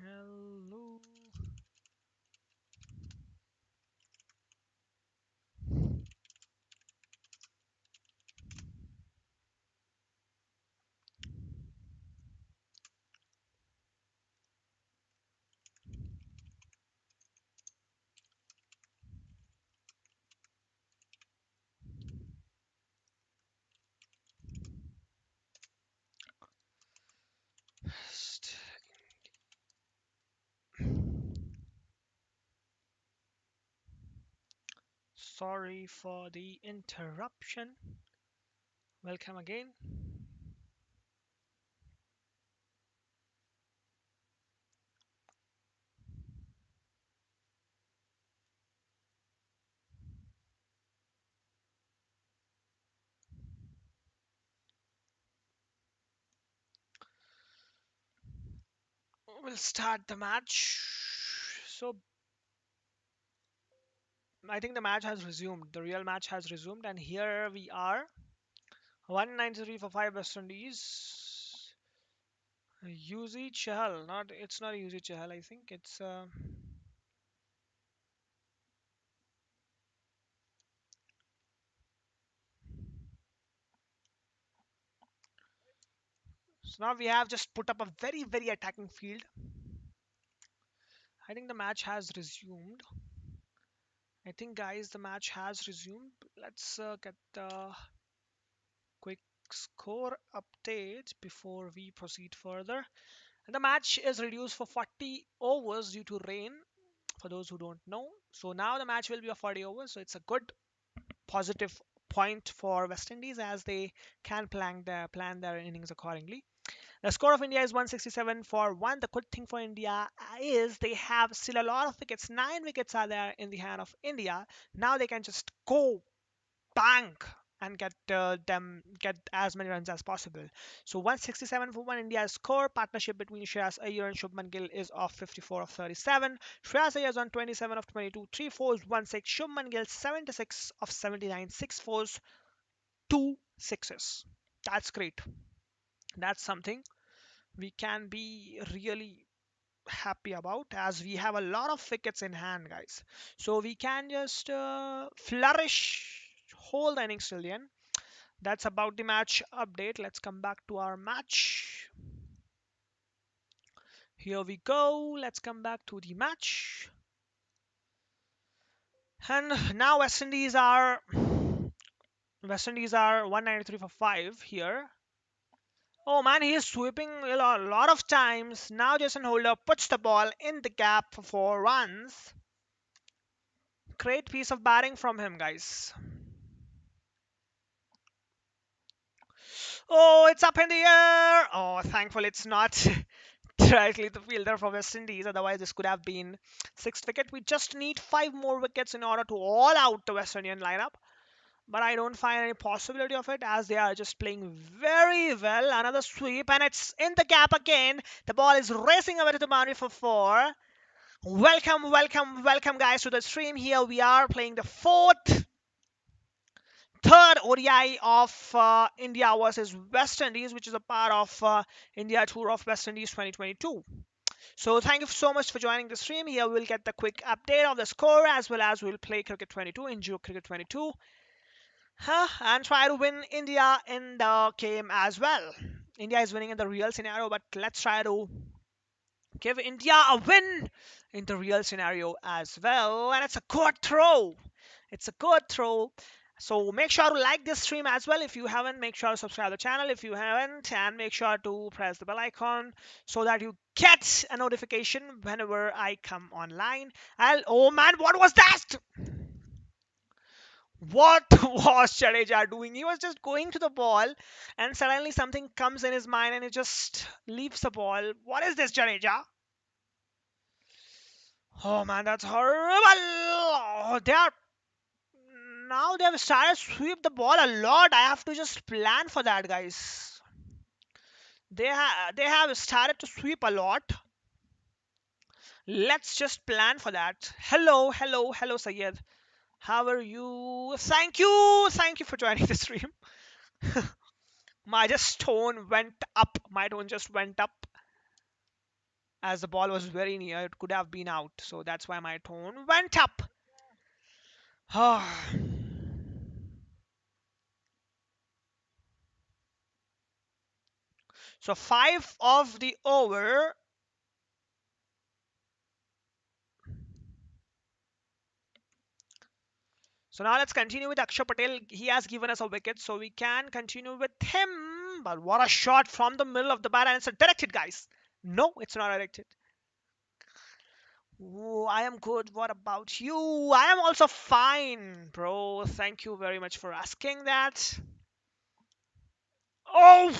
Hello. Sorry for the interruption. Welcome again. We'll start the match. So, I think the match has resumed. The real match has resumed, and here we are. 193 for 5 West Indies. UZ Chahal. It's not UZ Chahal, I think. So now we have just put up a very, very attacking field. I think the match has resumed. I think, guys, the match has resumed. Let's get the quick score update before we proceed further. And the match is reduced for 40 overs due to rain, for those who don't know. So now the match will be of 40 overs. So it's a good positive point for West Indies as they can plan their innings accordingly. The score of India is 167 for 1. The good thing for India is they have still a lot of wickets. 9 wickets are there in the hand of India. Now they can just go bank and get as many runs as possible. So 167 for 1 India score. Partnership between Shreyas Iyer and Shubman Gill is of 54 of 37. Shreyas Iyer is on 27 of 22, 3 fours, 1 6. Shubman Gill 76 of 79, 6 fours, 2 sixes. That's great. That's something we can be really happy about as we have a lot of wickets in hand, guys. So we can just flourish, hold the innings till the end. That's about the match update. Let's come back to our match. Here we go. Let's come back to the match. And now West Indies are 193 for 5 here. Oh man, he is sweeping a lot of times. Now Jason Holder puts the ball in the gap for 4 runs. Great piece of batting from him, guys. Oh, it's up in the air. Oh, thankfully it's not directly the fielder for West Indies. Otherwise, this could have been 6th wicket. We just need 5 more wickets in order to all out the West Indian lineup. But I don't find any possibility of it as they are just playing very well. Another sweep and it's in the gap again. The ball is racing away to the boundary for 4. Welcome, welcome, welcome, guys, to the stream. Here we are playing the third ODI of India versus West Indies, which is a part of India Tour of West Indies 2022. So thank you so much for joining the stream. Here we'll get the quick update of the score as well as we'll play Cricket 22, enjoy Cricket 22, and try to win India in the game as well. India is winning in the real scenario, but let's try to give India a win in the real scenario as well. And it's a good throw. It's a good throw. So make sure to like this stream as well. If you haven't, make sure to subscribe to the channel if you haven't, and make sure to press the bell icon so that you get a notification whenever I come online. Oh man, what was that? What was Jadeja doing? He was just going to the ball, and suddenly something comes in his mind, and he just leaves the ball. What is this, Jadeja? Oh man, that's horrible. Oh, they have started sweep the ball a lot. I have to just plan for that, guys. They have started to sweep a lot. Let's just plan for that. Hello, hello, hello, Sayed. How are you? Thank you for joining the stream. My tone just went up. My tone just went up. as the ball was very near. It could have been out. So that's why my tone went up. So 5 of the over. So now let's continue with Akshay Patel. He has given us a wicket, so we can continue with him. But what a shot from the middle of the bat, and it's a directed, guys. No, it's not directed. Ooh, I am good. What about you? I am also fine, bro. Thank you very much for asking that. Oh,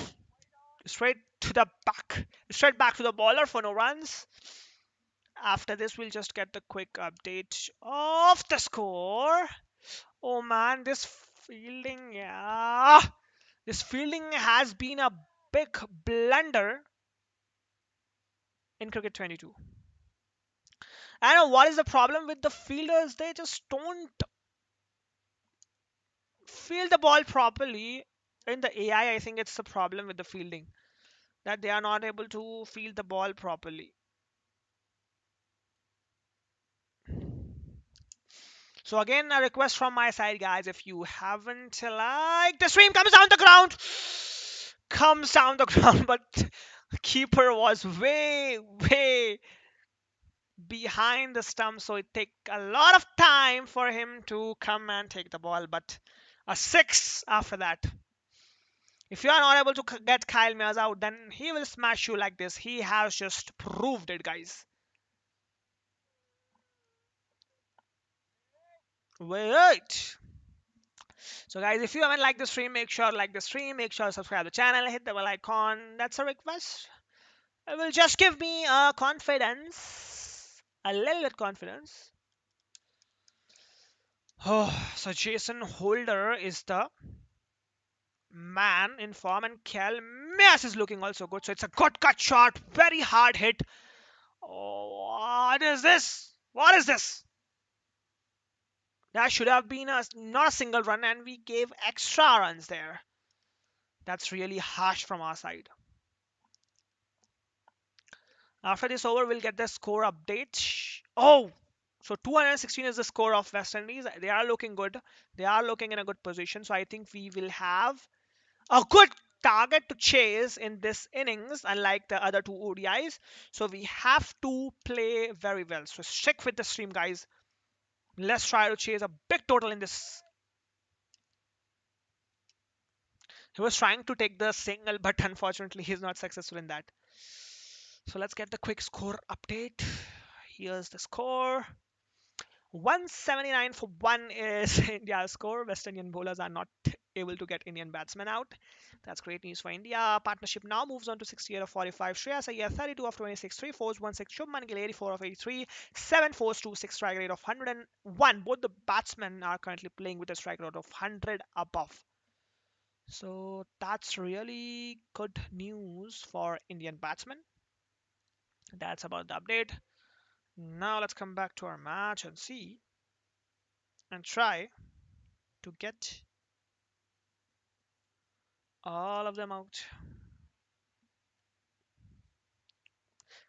straight to the back. Straight back to the bowler for no runs. After this, we'll just get the quick update of the score. Oh man, this fielding, yeah. This fielding has been a big blunder in Cricket 22. I know what is the problem with the fielders. They just don't field the ball properly. In the AI, I think it's the problem with the fielding that they are not able to field the ball properly. So again, a request from my side, guys. If you haven't liked the stream, comes down the ground, comes down the ground, but keeper was way behind the stump, so it take a lot of time for him to come and take the ball. But a six after that. If you are not able to get Kyle Mears out, then he will smash you like this. He has just proved it, guys. Wait. So guys, if you haven't liked the stream, make sure to like the stream, make sure to subscribe to the channel, hit the bell icon. That's a request. It will just give me confidence. A little bit confidence. Oh, so Jason Holder is the man in form, and Cal Mears is looking also good. So it's a good cut shot, very hard hit. Oh, what is this? What is this? That should have been not a single run, and we gave extra runs there. That's really harsh from our side. After this over, we'll get the score update. Oh, so 216 is the score of West Indies. They are looking good. They are looking in a good position. So I think we will have a good target to chase in this innings, unlike the other two ODIs. So we have to play very well. So stick with the stream, guys. Let's try to chase a big total in this. He was trying to take the single, but unfortunately, he's not successful in that. So let's get the quick score update. Here's the score. 179 for 1 is India's score. West Indian bowlers are not able to get Indian batsmen out. That's great news for India. Partnership now moves on to 68 of 45. Shreyas Iyer 32 of 26. 3 fours, 1 6. Shubman Gill 84 of 83. 7 fours, 2 6. Strike rate of 101. Both the batsmen are currently playing with a strike rate of 100 above. So that's really good news for Indian batsmen. That's about the update. Now let's come back to our match and see and try to get all of them out.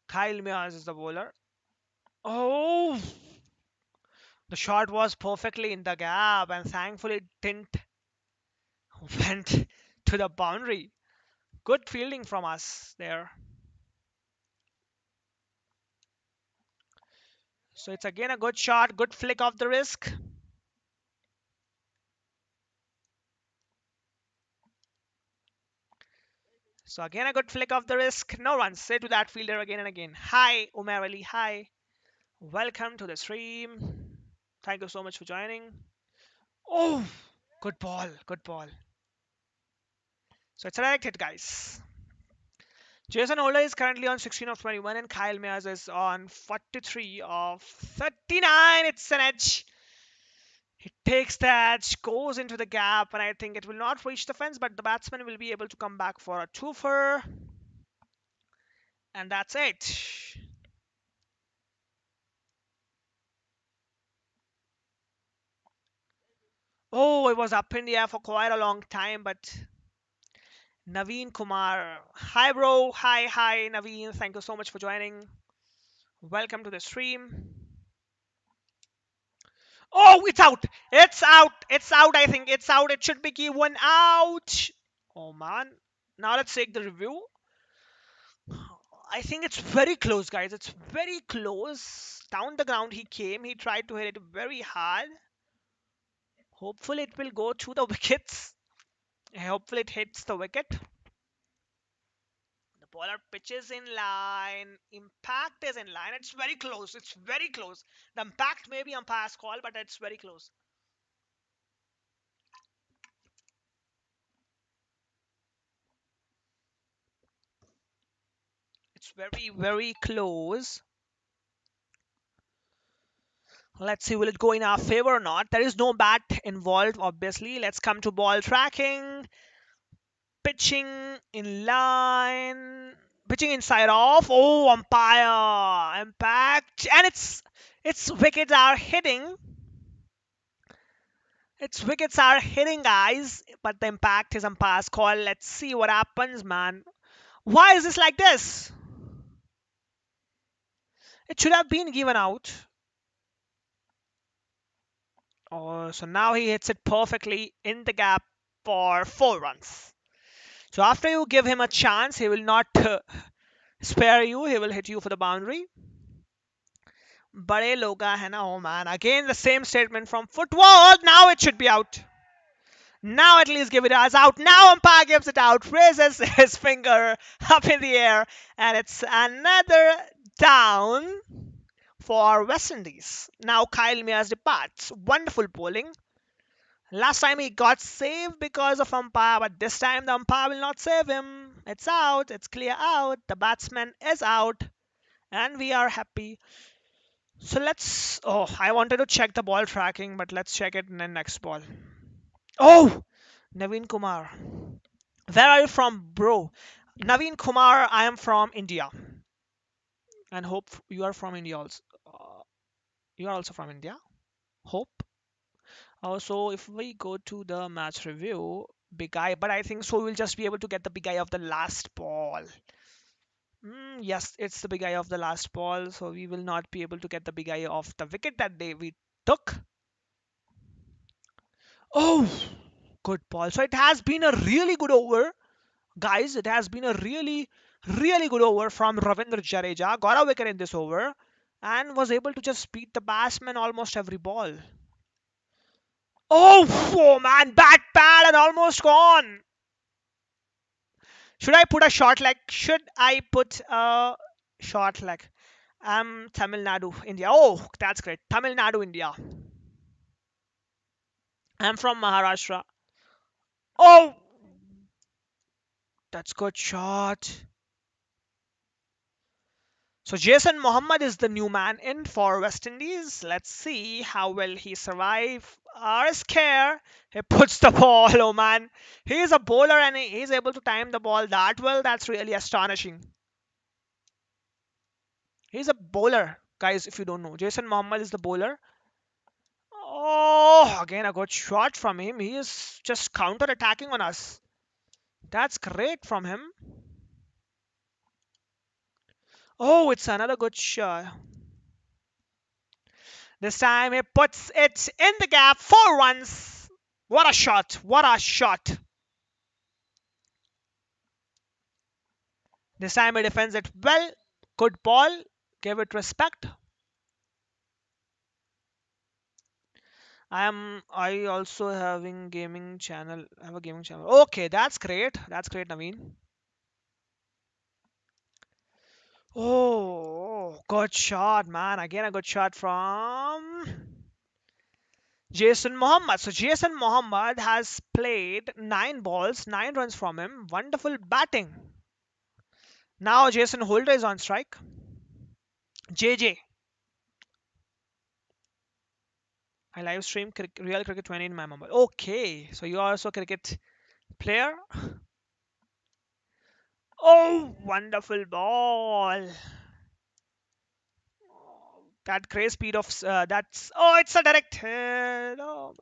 Kyle Mears is the bowler. Oh, the shot was perfectly in the gap, and thankfully it didn't went to the boundary. Good fielding from us there. So it's again a good shot, good flick of the wrist. So again a good flick of the wrist. No runs. Say to that fielder again and again. Hi, Umar Ali. Hi. Welcome to the stream. Thank you so much for joining. Oh, good ball. Good ball. So it's a direct hit, guys. Jason Holder is currently on 16 of 21, and Kyle Mears is on 43 of 39. It's an edge. He takes the edge, goes into the gap, and I think it will not reach the fence, but the batsman will be able to come back for a twofer. And that's it. Oh, it was up in the air for quite a long time, but Naveen Kumar. Hi, bro. Hi, Naveen. Thank you so much for joining. Welcome to the stream. Oh, it's out. It's out. It's out. I think it's out. It should be key one out. Oh man. Now let's take the review. I think it's very close, guys. It's very close. Down the ground he came. He tried to hit it very hard. Hopefully it will go to the wickets. Hopefully it hits the wicket. The bowler pitches in line. Impact is in line. It's very close. It's very close. The impact may be umpire's call, but it's very close. It's very, very close. Let's see, will it go in our favor or not? There is no bat involved, obviously. Let's come to ball tracking. Pitching in line. Pitching inside off. Oh, umpire. Impact. And its wickets are hitting. Its wickets are hitting, guys. But the impact is umpire's call. Let's see what happens, man. Why is this like this? It should have been given out. Oh, so now he hits it perfectly in the gap for 4 runs. So after you give him a chance, he will not spare you. He will hit you for the boundary. बड़े लोग है ना, oh man. Again the same statement from football. Now it should be out. Now at least give it as out. Now umpire gives it out. Raises his finger up in the air. And it's another down for West Indies. Now Kyle Mears departs. Wonderful bowling. Last time he got saved because of umpire, but this time the umpire will not save him. It's out. It's clear out. The batsman is out. And we are happy. So let's... Oh, I wanted to check the ball tracking, but let's check it in the next ball. Oh! Naveen Kumar. Where are you from, bro? Naveen Kumar, I am from India. And hope you are from India also. You are also from India? Hope. Also, if we go to the match review, big eye, but I think so we'll just be able to get the big eye of the last ball. Yes, it's the big eye of the last ball, so we will not be able to get the big eye of the wicket that day we took. Oh, good ball. So it has been a really good over, guys. It has been a really, really good over from Ravindra Jadeja. Got a wicket in this over and was able to just beat the batsman almost every ball. Oh man, bat pad and almost gone. Should I put a short leg? Should I put a short leg? Tamil Nadu, India. Oh, that's great. Tamil Nadu, India. I'm from Maharashtra. Oh, that's good shot. So Jason Mohammed is the new man in for West Indies. Let's see how well he survive our scare. He puts the ball. Oh man, he's a bowler and he's able to time the ball that well. That's really astonishing. He's a bowler, guys. If you don't know, Jason Mohammed is the bowler. Oh, again a good shot from him. He is just counter attacking on us. That's great from him. Oh, it's another good shot. This time he puts it in the gap. 4 runs. What a shot. What a shot. This time he defends it well. Good ball. Give it respect. I also having gaming channel. I have a gaming channel. Okay, that's great. That's great, Naveen. Oh, good shot, man. Again a good shot from Jason Mohammed. So Jason Mohammed has played 9 balls, 9 runs from him. Wonderful batting. Now Jason Holder is on strike. JJ. I live stream Real Cricket 20 in my mobile. Okay, so you are also a cricket player. Oh, wonderful ball. That great speed of that's. Oh, it's a direct hit. Oh,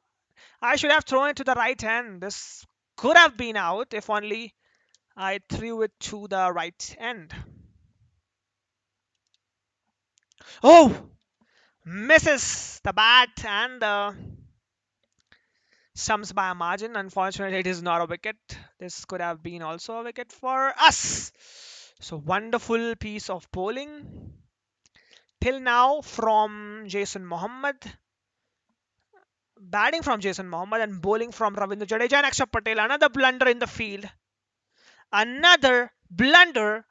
I should have thrown it to the right hand. This could have been out if only I threw it to the right end. Oh! Misses the bat and the stumps by a margin. Unfortunately, it is not a wicket. This could have been also a wicket for us. So, wonderful piece of bowling till now from Jason Mohammed. Batting from Jason Mohammed and bowling from Ravindra Jadeja and Akshar Patel. Another blunder in the field. Another blunder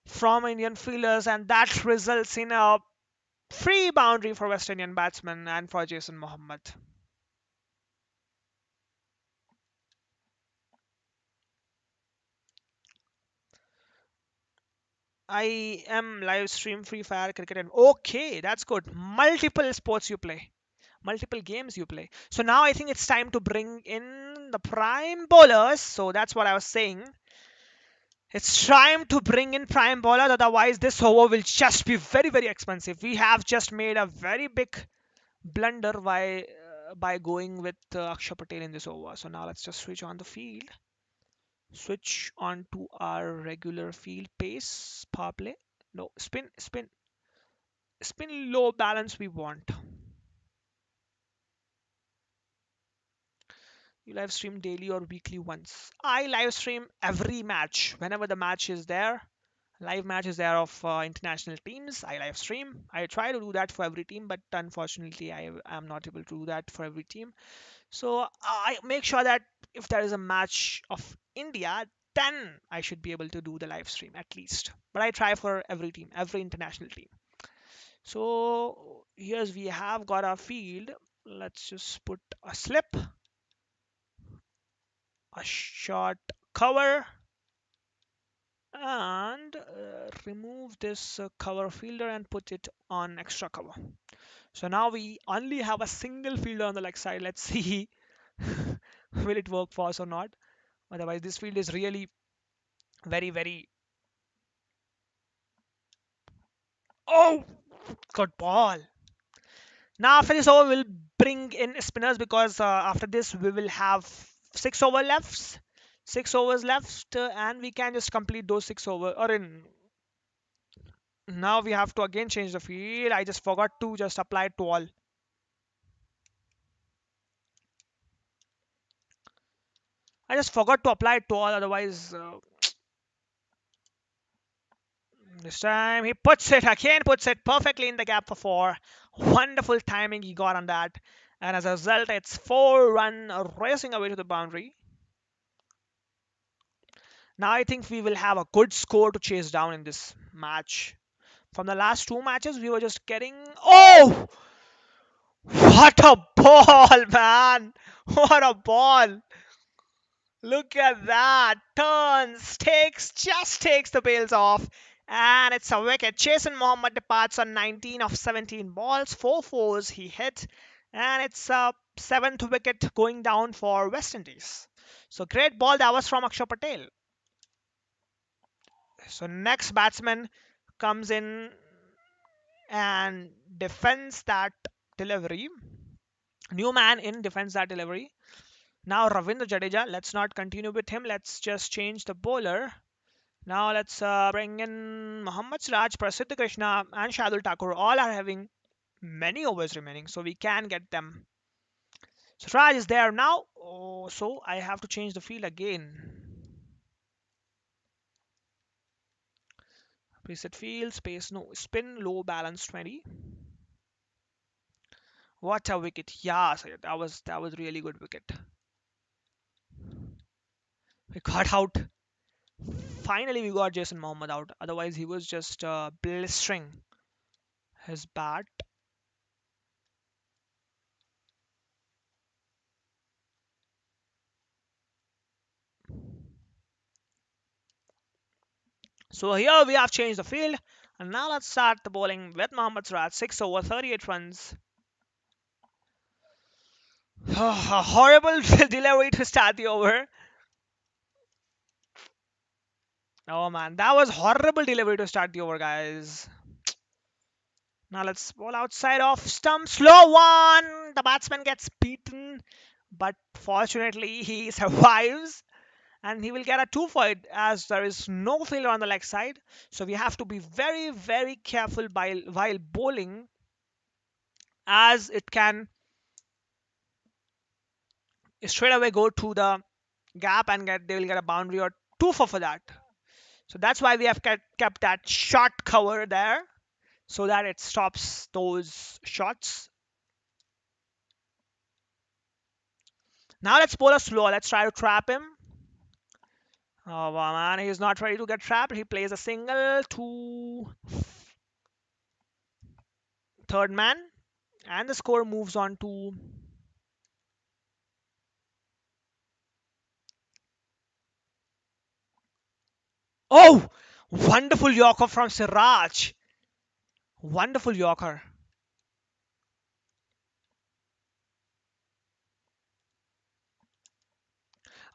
from Indian fielders, and that results in a free boundary for West Indian batsmen and for Jason Mohammed. I am live stream Free Fire cricket and okay, that's good. Multiple sports you play, multiple games you play. So now I think it's time to bring in the prime bowlers. So that's what I was saying. It's time to bring in prime bowlers, otherwise this over will just be very very expensive. We have just made a very big blunder by going with Akshar Patel in this over. So now let's just switch on the field. Switch on to our regular field pace power play. No, spin low balance we want. You live stream daily or weekly once? I live stream every match whenever the match is there. Live match is there of international teams. I live stream. I try to do that for every team, but unfortunately, I am not able to do that for every team. So I make sure that if there is a match of India, then I should be able to do the live stream at least. But I try for every team, every international team. So here's we have got our field. Let's just put a slip, a short cover, and remove this cover fielder and put it on extra cover. So now we only have a single fielder on the leg side. Let's see will it work for us or not. Otherwise, this field is really very, very. Oh, good ball. Now after this over, we'll bring in spinners because after this we will have 6 overs left, and we can just complete those 6 over. Or in now we have to again change the field. I just forgot to just apply it to all. I just forgot to apply it to all. Otherwise, this time he puts it again, puts it perfectly in the gap for four. Wonderful timing he got on that. And as a result, it's 4 run racing away to the boundary. Now I think we will have a good score to chase down in this match. From the last two matches, we were just getting. Oh! What a ball, man! What a ball! Look at that. Turns, just takes the bails off. And it's a wicket. Jason Mohammed departs on 19 of 17 balls. 4 fours he hit. And it's a seventh wicket going down for West Indies. So great ball that was from Akshar Patel. So next batsman comes in and defends that delivery. New man in defends that delivery. Now Ravindra Jadeja. Let's not continue with him. Let's just change the bowler. Now let's bring in Mohammad Siraj, Prasidh Krishna, and Shadul Thakur. All are having many overs remaining, so we can get them. So Siraj is there now. Oh, so I have to change the field again. Preset field, space, no spin, low balance 20. What a wicket! Yeah, Syed, that was really good wicket. We got out. Finally, we got Jason Mohammed out. Otherwise, he was just blistering his bat. So here we have changed the field. And now let's start the bowling with Mohammad Siraj. 6 over 38 runs. A horrible delivery to start the over. Oh man, that was horrible delivery to start the over, guys. Now let's bowl outside off stump. Slow one. The batsman gets beaten, but fortunately he survives. and he will get a 2 for it as there is no fielder on the leg side. So we have to be very, very careful while bowling, as it can straight away go to the gap and they will get a boundary or 2 for that. So that's why we have kept that short cover there so that it stops those shots. Now let's bowl a slow. Let's try to trap him. Oh wow, man, he's not ready to get trapped. He plays a single to third man, and the score moves on to. Oh, wonderful Yorker from Siraj. Wonderful Yorker.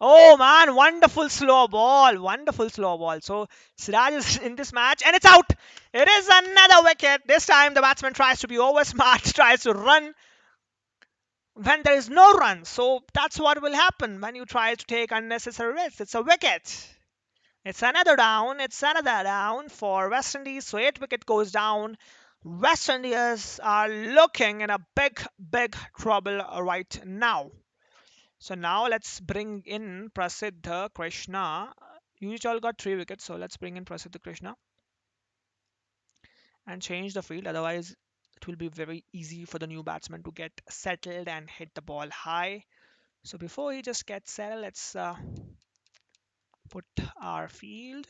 Oh man, wonderful slow ball. Wonderful slow ball. So Siraj is in this match and it's out. It is another wicket. This time the batsman tries to be over smart, tries to run when there is no run. So that's what will happen when you try to take unnecessary risks. It's a wicket. It's another down. It's another down for West Indies. So 8 wicket goes down. West Indies are looking in a big, big trouble right now. So now let's bring in Prasiddha Krishna. You all got 3 wickets, so let's bring in Prasiddha Krishna and change the field. Otherwise, it will be very easy for the new batsman to get settled and hit the ball high. So before he just gets settled, let's put our field.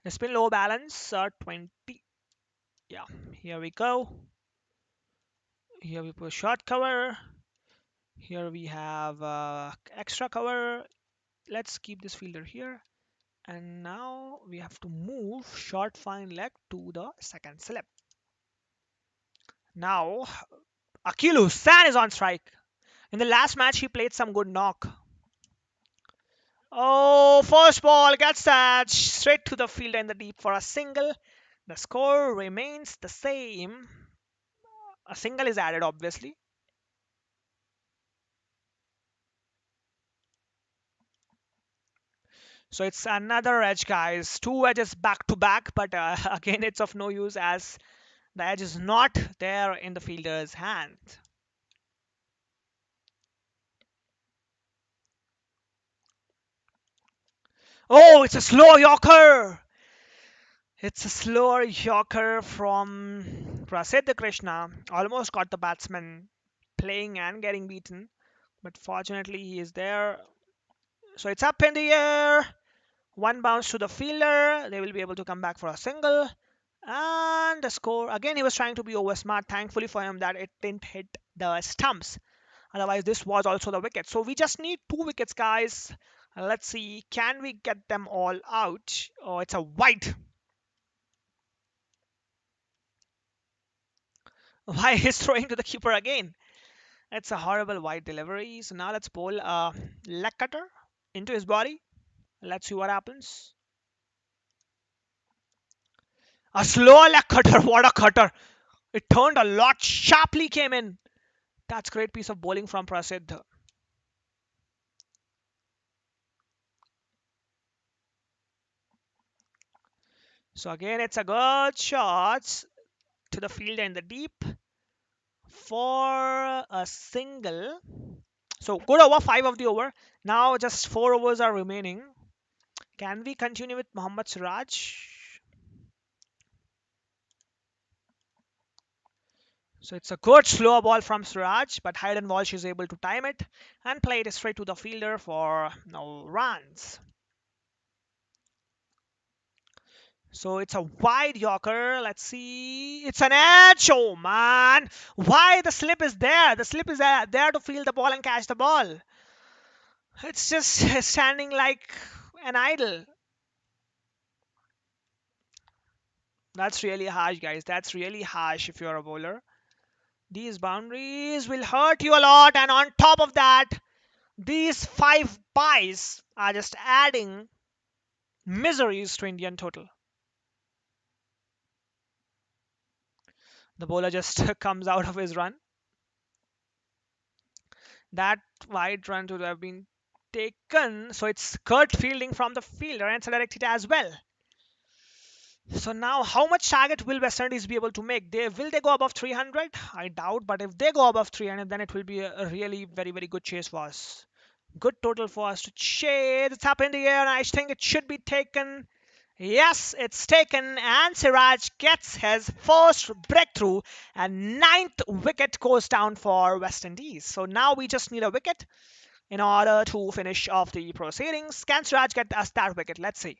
Spin low balance 20. Yeah, here we go. Here we put short cover. Here we have extra cover. Let's keep this fielder here. And now we have to move short fine leg to the second slip. Now Akilu San is on strike. In the last match he played some good knock. Oh, first ball gets that straight to the fielder in the deep for a single. The score remains the same. A single is added, obviously. So it's another edge, guys. 2 edges back to back, but again, it's of no use as the edge is not there in the fielder's hand. Oh, it's a slow Yorker. It's a slower Yorker from Prasiddha Krishna. Almost got the batsman playing and getting beaten, but fortunately he is there. So it's up in the air. One bounce to the fielder. They will be able to come back for a single. And the score. Again, he was trying to be over smart. Thankfully for him that it didn't hit the stumps. Otherwise, this was also the wicket. So we just need 2 wickets, guys. Let's see. Can we get them all out? Oh, it's a wide. Why he's throwing to the keeper again? It's a horrible wide delivery. So now let's bowl a leg cutter into his body. Let's see what happens. A slow leg cutter. What a cutter. It turned a lot. Sharply came in. That's great piece of bowling from Prasidh. So again, it's a good shot to the fielder in the deep for a single. So good over 5 of the over. Now just 4 overs are remaining. Can we continue with Mohammad Siraj? So it's a good slow ball from Siraj, but Hayden Walsh is able to time it and play it straight to the fielder for no runs. So it's a wide Yorker. Let's see. It's an edge. Oh man. Why the slip is there? The slip is there to field the ball and catch the ball. It's just standing like an idol. That's really harsh, guys. That's really harsh if you're a bowler. These boundaries will hurt you a lot. And on top of that, these 5 byes are just adding miseries to Indian total. The bowler just comes out of his run. That wide run to have been taken. So it's Kurt fielding from the fielder and directed as well. So now, how much target will West Indies be able to make? They go above 300? I doubt, but if they go above 300, then it will be a really very good chase for us. Good total for us to chase. It's up in the air, and I think it should be taken. Yes, it's taken, and Siraj gets his first breakthrough, and ninth wicket goes down for West Indies. So now we just need a wicket in order to finish off the proceedings. Can Siraj get us that wicket? Let's see.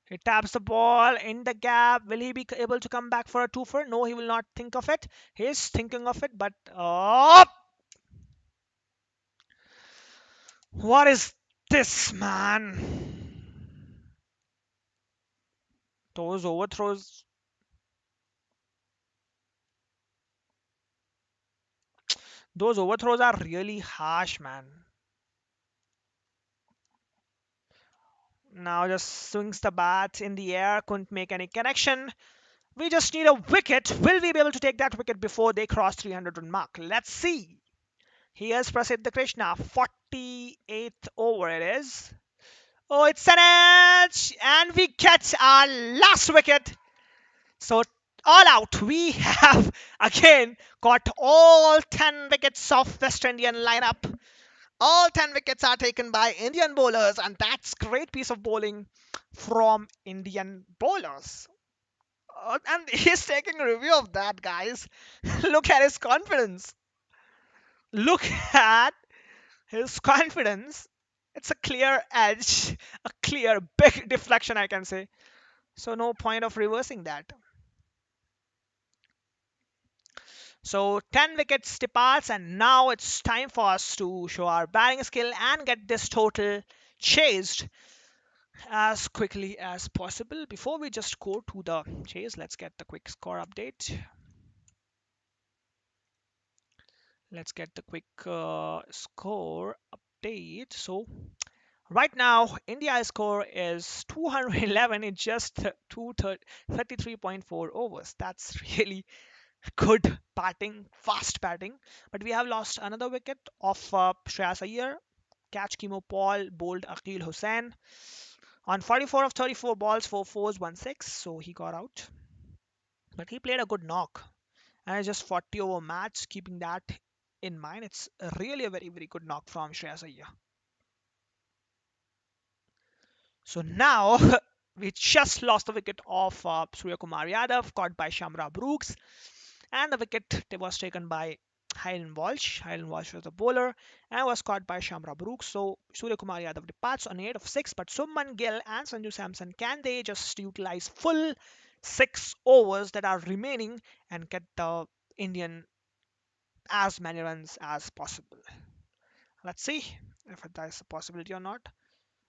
He taps the ball in the gap. Will he be able to come back for a twofer? No, he will not think of it. He's thinking of it, but oh, what is this, man? Those overthrows, those overthrows are really harsh, man. Now just swings the bat in the air, couldn't make any connection. We just need a wicket. Will we be able to take that wicket before they cross 300 run mark? Let's see. Here's Prasidh Krishna, 48th over it is. Oh, it's an edge, and we get our last wicket. So all out, we have again got all 10 wickets of West Indian lineup. All 10 wickets are taken by Indian bowlers, and that's great piece of bowling from Indian bowlers. And he's taking a review of that, guys. Look at his confidence. Look at his confidence. It's a clear edge, a clear big deflection, I can say. So no point of reversing that. So 10 wickets departs, and now it's time for us to show our batting skill and get this total chased as quickly as possible. Before we just go to the chase, let's get the quick score update. Let's get the quick score update. So right now, India's score is 211 in just 233.4 overs. That's really good batting, fast batting. But we have lost another wicket of Shreyas Iyer. Catch Kimo Paul bowled Aqil Hussain on 44 of 34 balls, 4 fours, 1 6. So he got out. But he played a good knock. And it's just 40 over match. Keeping that in mind, it's really a very good knock from Shreyas Iyer. So now we just lost the wicket of Surya Kumar Yadav, caught by Shamra Brooks. And the wicket was taken by Hylan Walsh. Hylan Walsh was the bowler and was caught by Shamra Brooks. So Surya Kumar Yadav departs on 8 of 6. But Suman Gill and Sanju Samson, can they just utilize full 6 overs that are remaining and get the Indian as many runs as possible? Let's see if that is a possibility or not.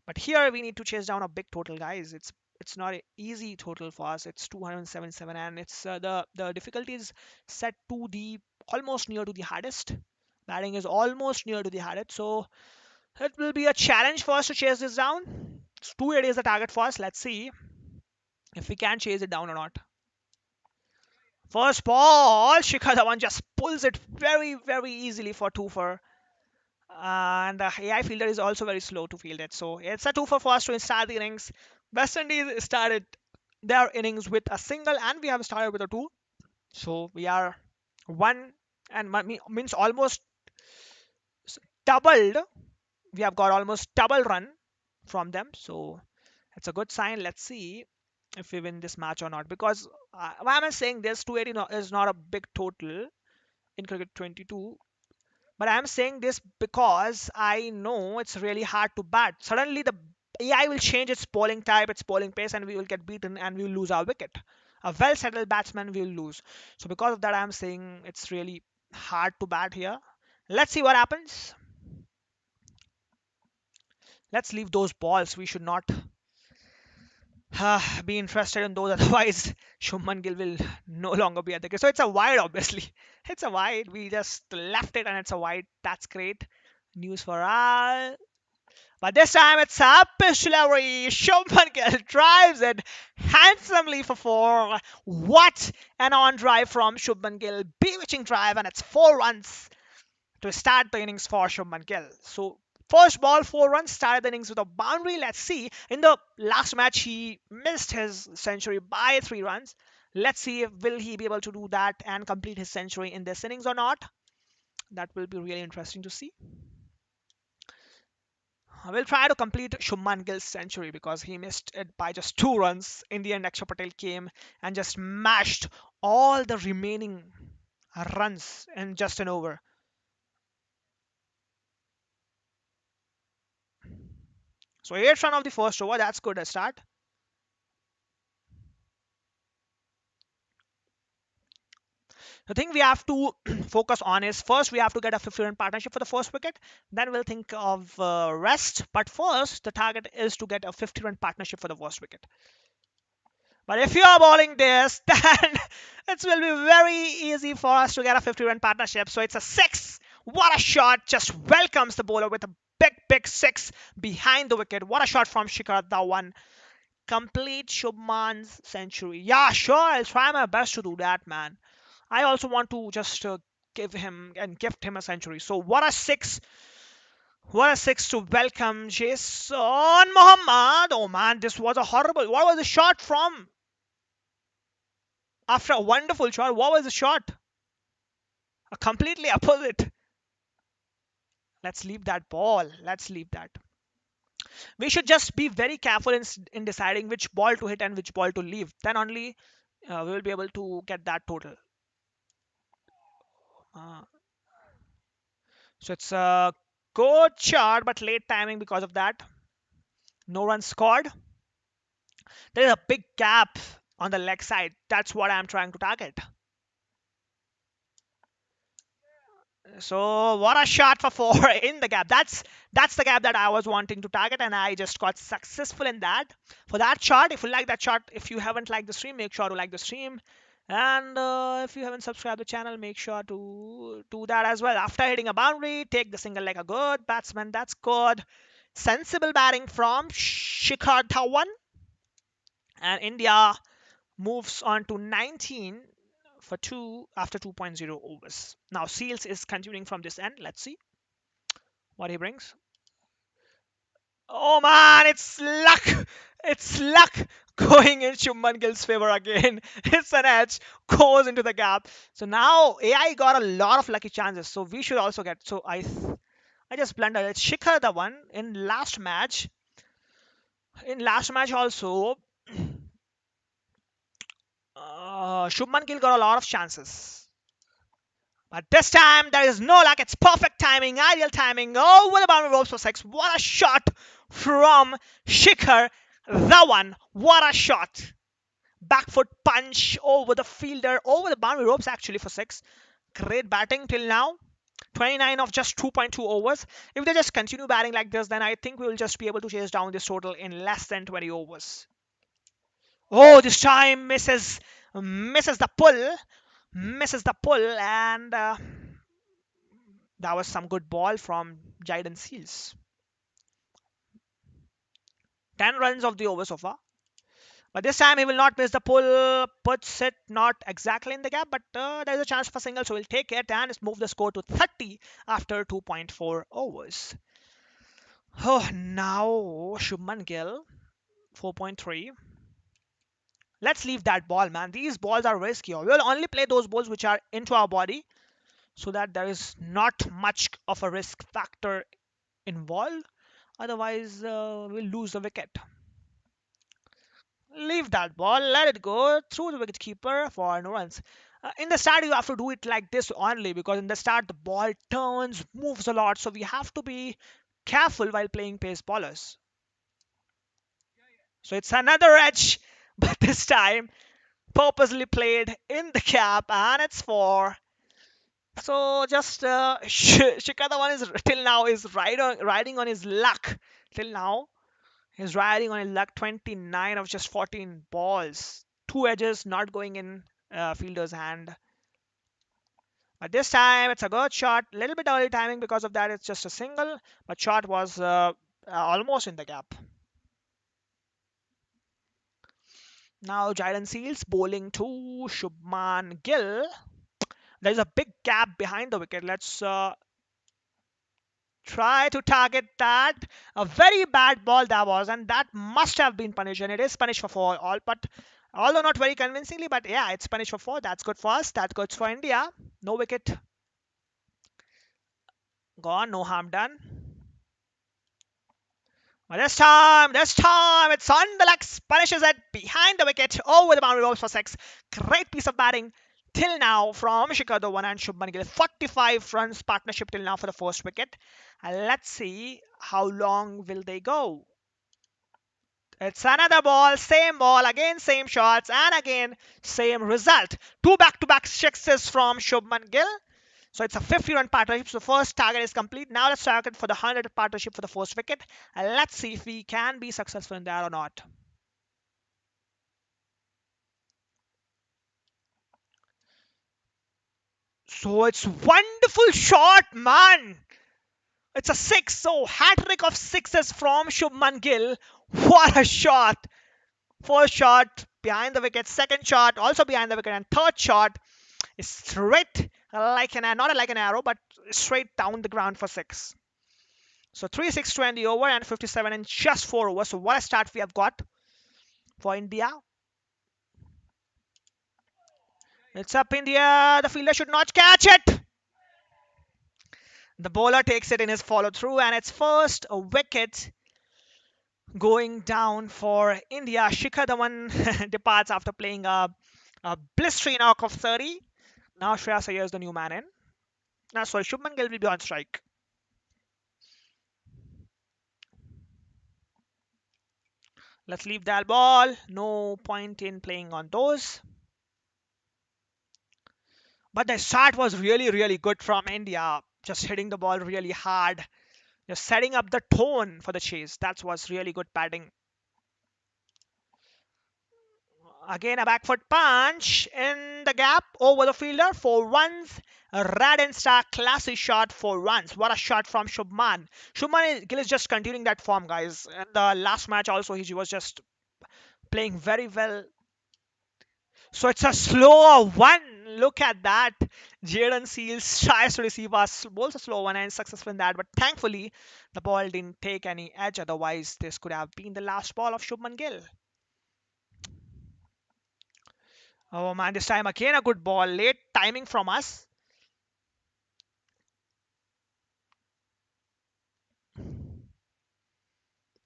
But here we need to chase down a big total, guys. It's not an easy total for us. It's 277, and it's the difficulty is set to the almost near to the hardest. Batting is almost near to the hardest, so it will be a challenge for us to chase this down. It's 280 is the target for us. Let's see if we can chase it down or not. First ball, Shikhar Dhawan just pulls it very easily for two for. And the AI fielder is also very slow to field it. So it's a 2 for us to start the innings. West Indies started their innings with a single, and we have started with a 2. So we are 1 and means almost doubled. We have got almost double run from them. So it's a good sign. Let's see if we win this match or not. Because why am I saying this? 280 is not a big total in cricket 22. But I'm saying this because I know it's really hard to bat. Suddenly the AI will change its bowling type, its bowling pace, and we will get beaten and we will lose our wicket. A well settled batsman will lose. So because of that, I'm saying it's really hard to bat here. Let's see what happens. Let's leave those balls. We should not be interested in those. Otherwise, Shuman Gill will no longer be at the game. So it's a wide, obviously. It's a wide. We just left it and it's a wide. That's great news for us. But this time it's up Pistolary. Shubman Gill drives it handsomely for four. What an on drive from Shubman Gill. Bewitching drive, and it's 4 runs to start the innings for Shubman Gill. So first ball, 4 runs, started the innings with a boundary. Let's see. In the last match, he missed his century by 3 runs. Let's see if will he be able to do that and complete his century in this innings or not. That will be really interesting to see. We'll try to complete Shubman Gill's century because he missed it by just 2 runs. In the end, Akshay Patel came and just mashed all the remaining runs in just an over. So 8 runs of the first over, that's good a start. The thing we have to focus on is first we have to get a 50-run partnership for the first wicket. Then we'll think of rest. But first, the target is to get a 50-run partnership for the first wicket. But if you are bowling this, then it will be very easy for us to get a 50-run partnership. So it's a six. What a shot! Just welcomes the bowler with a big six behind the wicket. What a shot from Shikhar Dhawan. Complete Shubman's century. Yeah, sure, I'll try my best to do that, man. I also want to just give him and gift him a century. So what a six! What a six to welcome Jason Muhammad. Oh man, this was a horrible. What was the shot from? After a wonderful shot, what was the shot? A completely opposite. Let's leave that ball. Let's leave that. We should just be very careful in deciding which ball to hit and which ball to leave. Then only we will be able to get that total. Uh, so it's a good shot, but late timing because of that. No run scored. There is a big gap on the leg side. That's what I'm trying to target. So what a shot for four in the gap. That's the gap that I was wanting to target, and I just got successful in that. For that shot, if you like that shot, if you haven't liked the stream, make sure to like the stream. And if you haven't subscribed the channel, make sure to do that as well. After hitting a boundary, take the single like a good batsman. That's good. Sensible batting from Shikhar Dhawan. And India moves on to 19 for 2 after 2.0 overs. Now Seals is continuing from this end. Let's see what he brings. Oh man, it's luck. It's luck going in Shubman Gill's favor again. It's an edge, goes into the gap. So now AI got a lot of lucky chances. So we should also get. So I just blundered. It's Shikhar Dhawan in last match. In last match also, Shubman Gill got a lot of chances. But this time there is no luck. It's perfect timing, ideal timing. Oh, what about ropes for six? What a shot from Shikhar Dhawan. What a shot. Back foot punch over the fielder, over the boundary ropes actually for six. Great batting till now. 29 of just 2.2 overs. If they just continue batting like this, then I think we will just be able to chase down this total in less than 20 overs. Oh, this time misses the pull. Misses the pull, and that was some good ball from Jayden Seals. 10 runs of the over so far. But this time he will not miss the pull, puts it not exactly in the gap, but there's a chance for single, so we'll take it and move the score to 30 after 2.4 overs. Oh, now Shubman Gill, 4.3. Let's leave that ball, man. These balls are risky. We'll only play those balls which are into our body so that there is not much of a risk factor involved. Otherwise, we'll lose the wicket. Leave that ball, let it go through the wicketkeeper for no runs. In the start, you have to do it like this only because in the start, the ball turns, moves a lot. So we have to be careful while playing pace bowlers. So it's another edge, but this time purposely played in the gap, and it's four. So just Shikhar one is till now is riding on his luck. Till now, he's riding on his luck. 29 of just 14 balls, two edges not going in fielder's hand. But this time it's a good shot. A little bit early timing because of that. It's just a single, but shot was almost in the gap. Now Jayden Seals bowling to Shubman Gill. There's a big gap behind the wicket. Let's try to target that. A very bad ball that was, and that must have been punished, and it is punished for four. All, but although not very convincingly, but yeah, it's punished for four. That's good for us. That's good for India. No wicket gone. No harm done. But this time, it's on the legs, punishes it behind the wicket, over the boundary, rolls for six. Great piece of batting till now from Shikhar Dhawan and Shubman Gill. 45 runs partnership till now for the first wicket. And let's see how long will they go. It's another ball, again same shots, and again same result. Two back-to-back sixes from Shubman Gill. So it's a 50-run partnership. So the first target is complete. Now let's target for the 100 partnership for the first wicket. And let's see if we can be successful in that or not. So it's wonderful shot, man. It's a six. So hat-trick of sixes from Shubman Gill. What a shot. First shot behind the wicket. Second shot also behind the wicket. And third shot is straight like not like an arrow, but straight down the ground for six. So 3-6-20 over and 57 in just 4 overs. So what a start we have got for India. It's up India. The fielder should not catch it. The bowler takes it in his follow through, and it's first a wicket going down for India. Shikhar Dhawan departs after playing a blistering knock of 30. Now Shreyas Iyer is the new man in. Now, sorry, Shubman Gill will be on strike. Let's leave that ball. No point in playing on those. But the start was really, really good from India. Just hitting the ball really hard. Just setting up the tone for the chase. That was really good batting. Again, a back foot punch in the gap over the fielder for runs. A red and star classy shot for runs. What a shot from Shubman. Shubman Gill is just continuing that form, guys. And the last match also, he was just playing very well. So it's a slower one. Look at that. Jayden Seals tries to receive us, bowls a slow one and successful in that. But thankfully, the ball didn't take any edge. Otherwise, this could have been the last ball of Shubman Gill. Oh man, this time again a good ball. Late timing from us.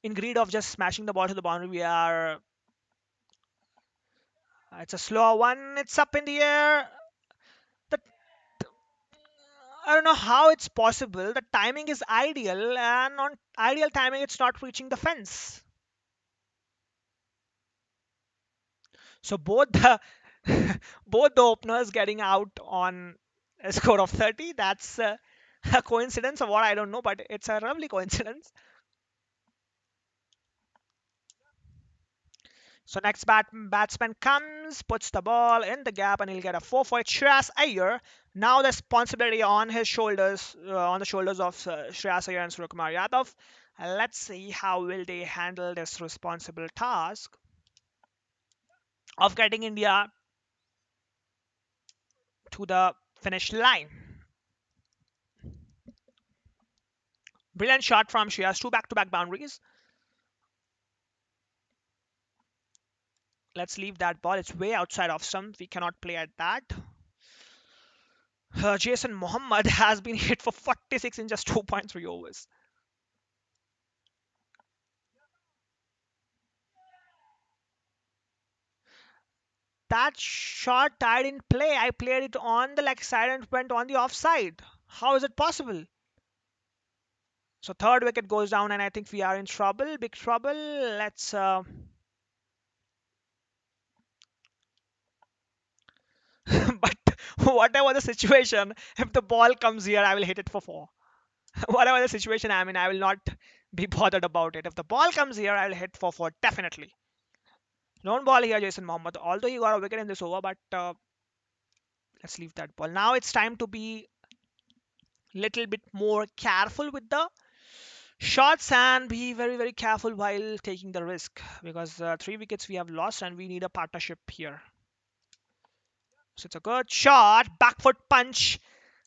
In greed of just smashing the ball to the boundary, we are. It's a slow one. It's up in the air. The, I don't know how it's possible. The timing is ideal, and on ideal timing, it's not reaching the fence. So both the both the openers getting out on a score of 30. That's a coincidence or what, I don't know, but it's a lovely coincidence. So next batsman comes, puts the ball in the gap, and he'll get a 4 for it. Shreyas Iyer. Now the responsibility on his shoulders, on the shoulders of Shreyas Iyer and Suryakumar Yadav. Let's see how will they handle this responsible task of getting India to the finish line. Brilliant shot from Shreyas, two back-to-back boundaries. Let's leave that ball. It's way outside of stump. We cannot play at that. Jason Mohammed has been hit for 46 in just 2.3 overs. That shot I didn't play. I played it on the leg side and went on the offside. How is it possible? So third wicket goes down, and I think we are in trouble, big trouble. Let's. But whatever the situation, if the ball comes here, I will hit it for four. Whatever the situation I'm in, I will not be bothered about it. If the ball comes here, I'll hit for four definitely. Lone ball here, Jason Mohammed. Although he got a wicket in this over, but let's leave that ball. Now it's time to be little bit more careful with the shots and be very, very careful while taking the risk because 3 wickets we have lost and we need a partnership here. So it's a good shot, back foot punch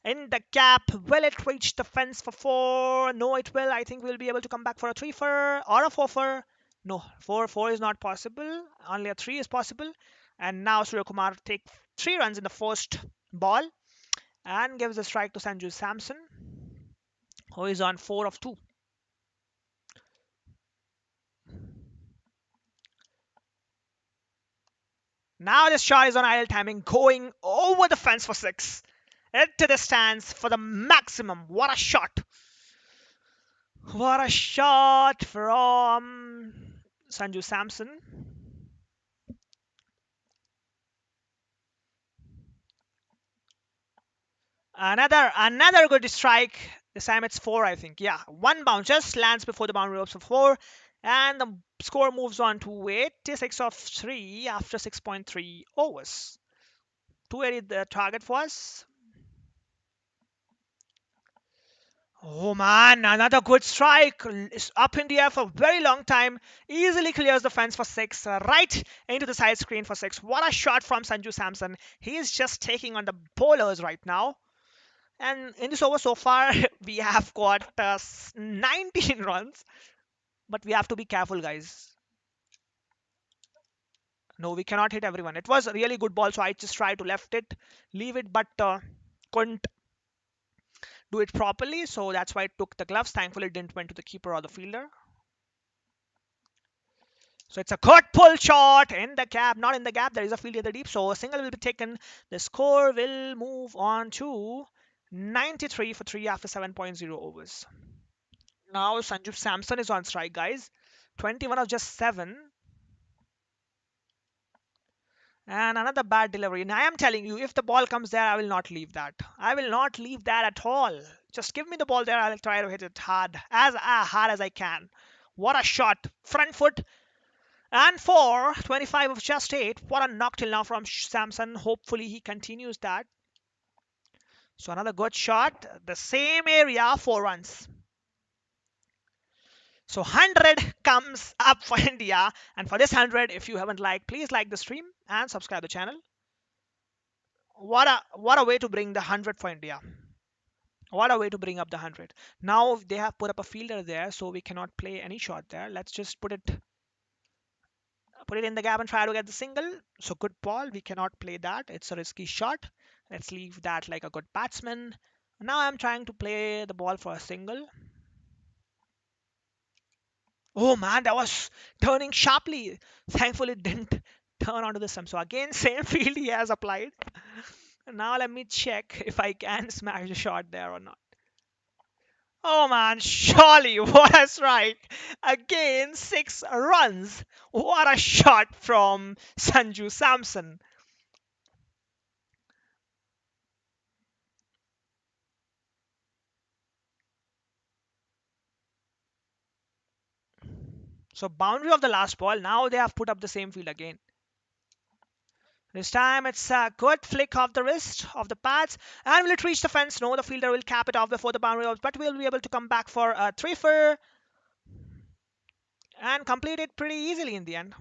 in the gap. Will it reach the fence for four? No, it will. I think we'll be able to come back for a three for or a four for. No, four is not possible. Only a three is possible. And now Surya Kumar takes 3 runs in the first ball and gives the strike to Sanju Samson, who is on 4 of 2. Now this shot is on ideal timing, going over the fence for 6. Into the stands for the maximum. What a shot! What a shot from Sanju Samson. Another good strike. This time it's 4, I think. Yeah, one bounce just lands before the boundary ropes for 4. And the score moves on to 86 of 3 after 6.3 overs. 280 the target was. Oh man, another good strike. Is up in the air for a very long time. Easily clears the fence for 6. Right into the side screen for 6. What a shot from Sanju Samson. He is just taking on the bowlers right now. And in this over so far, we have got 19 runs. But we have to be careful, guys. No, we cannot hit everyone. It was a really good ball, so I just tried to left it, leave it, but couldn't do it properly. So that's why it took the gloves. Thankfully, it didn't went to the keeper or the fielder. So it's a good pull shot in the gap, not in the gap. There is a field in the deep, so a single will be taken. The score will move on to 93 for 3 after 7.0 overs. Now Sanju Samson is on strike, guys. 21 of just 7. And another bad delivery. And I am telling you, if the ball comes there, I will not leave that. I will not leave that at all. Just give me the ball there. I'll try to hit it hard as I can. What a shot. Front foot. And for 25 of just 8. What a knock till now from Samson. Hopefully he continues that. So another good shot. The same area, 4 runs. So 100 comes up for India. And for this 100, if you haven't liked, please like the stream and subscribe the channel. What a way to bring the 100 for India. What a way to bring up the 100. Now they have put up a fielder there, so we cannot play any shot there. Let's just put it in the gap and try to get the single. So good ball. We cannot play that. It's a risky shot. Let's leave that like a good batsman. Now I'm trying to play the ball for a single. Oh man, that was turning sharply. Thankfully, it didn't turn onto the stump. So again, same field he has applied. Now let me check if I can smash the shot there or not. Oh man, surely what a strike! Again, 6 runs. What a shot from Sanju Samson. So boundary of the last ball. Now they have put up the same field again. This time it's a good flick of the wrist of the pads. And will it reach the fence? No, the fielder will cap it off before the boundary, but we'll be able to come back for a 3-for and complete it pretty easily in the end.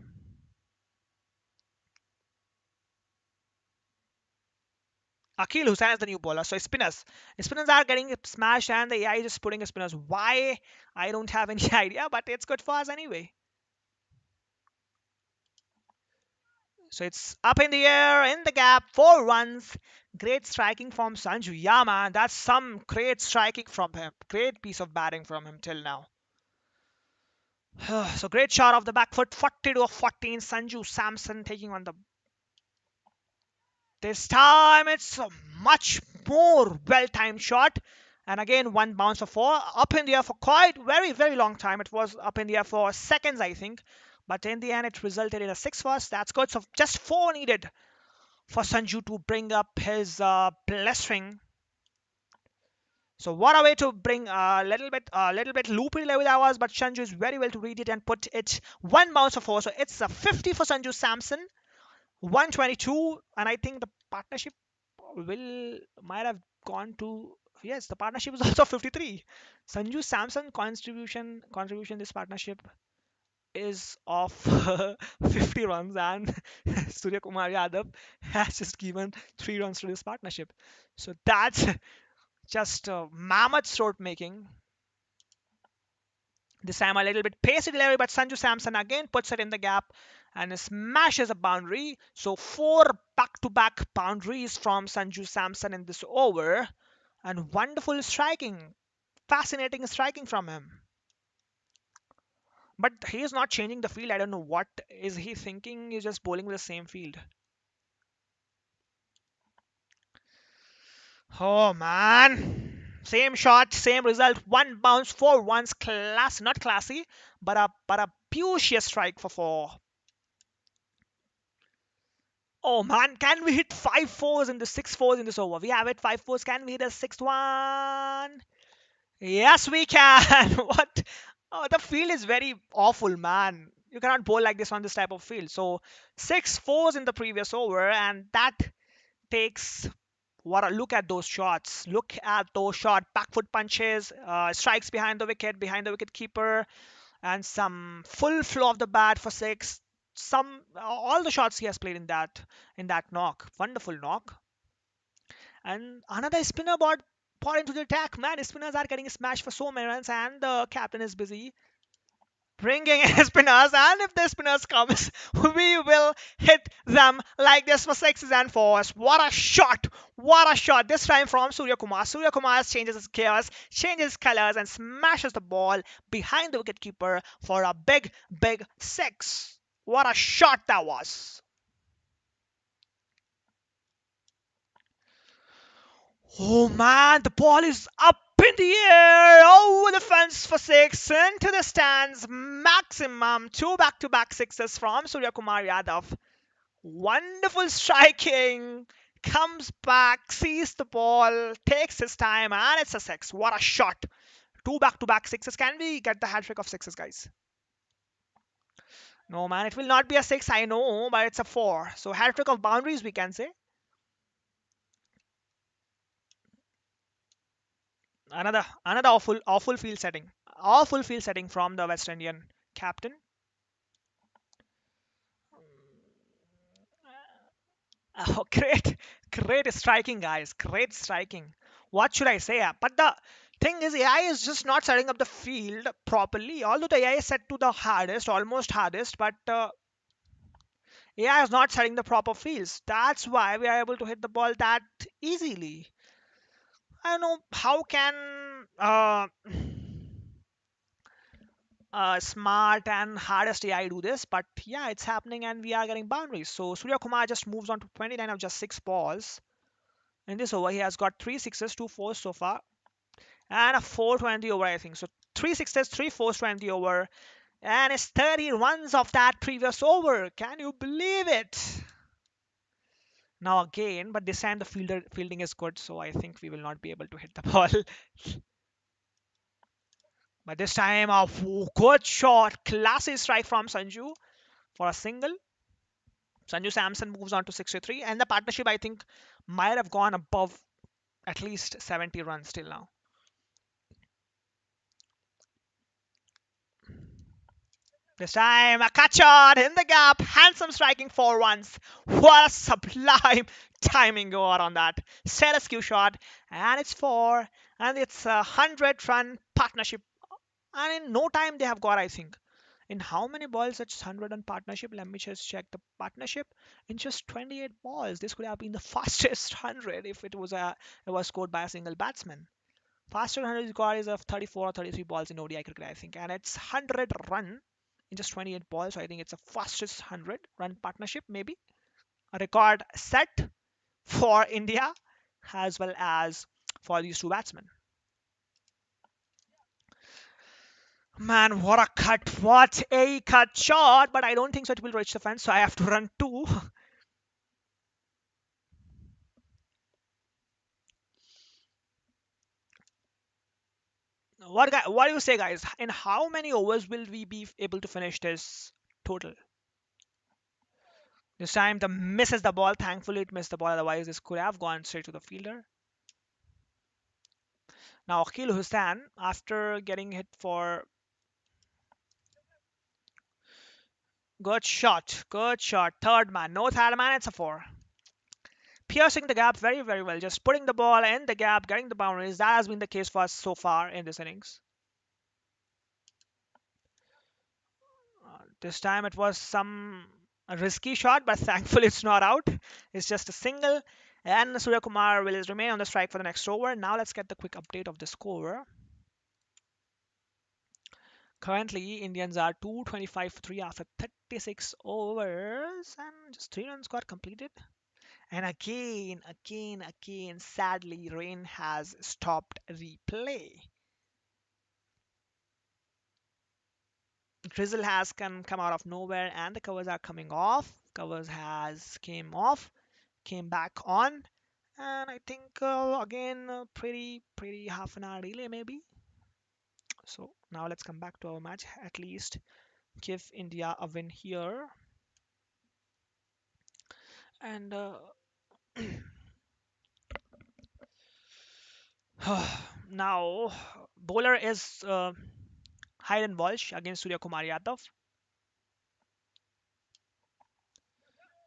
Akil Hussain is the new bowler. So spinners. Spinners are getting smashed and the AI is just putting spinners. Why? I don't have any idea, but it's good for us anyway. So it's up in the air, in the gap, 4 runs. Great striking from Sanju. Yeah, man, that's some great striking from him. Great piece of batting from him till now. So great shot of the back foot, 42 of 14. Sanju Samson taking on the. This time it's a much more well-timed shot. And again, one bounce for 4. Up in the air for quite very long time. It was up in the air for seconds, I think. But in the end, it resulted in a 6 for us. That's good. So just 4 needed for Sanju to bring up his blessing. So what a way to bring a little bit loopy level that was, but Sanju is very well to read it and put it 1 bounce for 4. So it's a 50 for Sanju Samson, 122, and I think the partnership might have gone to Yes, the partnership is also 53. Sanju Samson contribution this partnership is of 50 runs, and Surya Kumar Yadav has just given 3 runs to this partnership. So that's just mammoth short making. This time a little bit pacey delivery, but Sanju Samson again puts it in the gap and smashes a boundary. So 4 back-to-back boundaries from Sanju Samson in this over, and wonderful striking, fascinating striking from him. But he is not changing the field. I don't know what is he thinking. He's just bowling with the same field. Oh man. Same shot, same result. One bounce, 4 ones. Class, not classy, but a beauteous strike for 4. Oh man, can we hit 5 fours in the 6 fours in this over? We have it 5 fours. Can we hit a 6th one? Yes, we can. What? Oh, the field is very awful, man. You cannot bowl like this on this type of field. So 6 fours in the previous over, and that takes what a look at those shots. Look at those shots. Back foot punches, strikes behind the wicket keeper, and some full flow of the bat for 6. Some all the shots he has played in that knock. Wonderful knock. And another spinner bought into the attack. Man, spinners are getting smashed for so many runs, and the captain is busy bringing in spinners. And if the spinners comes, we will hit them like this for 6s and 4s. What a shot! What a shot! This time from Surya Kumar. Surya Kumar changes his gears, changes his colors, and smashes the ball behind the wicketkeeper for a big, big 6. What a shot that was! Oh man, the ball is up in the air, over the fence for 6, into the stands. Maximum 2 back-to-back 6s from Surya Kumar Yadav. Wonderful striking. Comes back, sees the ball, takes his time, and it's a 6. What a shot. 2 back-to-back 6s. Can we get the hat trick of 6s, guys? No, man, it will not be a 6, I know, but it's a 4. So, hat trick of boundaries, we can say. Another awful field setting. Awful field setting from the West Indian captain. Oh, great striking, guys. Great striking. What should I say? But the thing is, AI is just not setting up the field properly. Although the AI is set to the hardest, almost hardest, but AI is not setting the proper fields. That's why we are able to hit the ball that easily. I don't know how can smart and hardest AI do this, but yeah, it's happening and we are getting boundaries. So Surya Kumar just moves on to 29 of just 6 balls. In this over, he has got 3 6s, 2 4s so far, and a 420 over, I think. So 3 6s, 3 4s to end the over, and it's 30 runs of that previous over. Can you believe it? Now again, but this time the fielding is good, so I think we will not be able to hit the ball. But this time, a good shot, classy strike from Sanju for a single. Sanju Samson moves on to 63, and the partnership I think might have gone above at least 70 runs till now. This time, a cut shot in the gap, handsome striking for once. What a sublime timing go out on that. Set a shot, and it's 4, and it's a 100-run partnership. And in no time, they have got, I think. In how many balls it's 100 run partnership? Let me just check the partnership. In just 28 balls, this could have been the fastest 100 if it was scored by a single batsman. Fastest 100 score is of 34 or 33 balls in ODI cricket, I think, and it's 100 run in just 28 balls. So I think it's the fastest 100 run partnership, maybe a record set for India as well as for these two batsmen. Man, what a cut! What a cut shot! But I don't think so. It will reach the fence, so I have to run 2. What do you say, guys? In how many overs will we be able to finish this total? This time the misses the ball. Thankfully, it missed the ball. Otherwise, this could have gone straight to the fielder. Now Akil Hussain, after getting hit for good shot, third man, no third man, it's a four. Piercing the gap very, very well, just putting the ball in the gap, getting the boundaries. That has been the case for us so far in this innings. This time it was some a risky shot, but thankfully it's not out. It's just a single, and Surya Kumar will remain on the strike for the next over. Now let's get the quick update of the score. Currently, Indians are 225 for 3 after 36 overs, and just 3 runs got completed. And again, sadly, rain has stopped the play. Drizzle has come out of nowhere, and the covers are coming off. Covers has came off, came back on, and I think again pretty half an hour delay maybe. So now let's come back to our match. At least give India a win here. And now bowler is Hayden Walsh against Surya Kumar Yadav.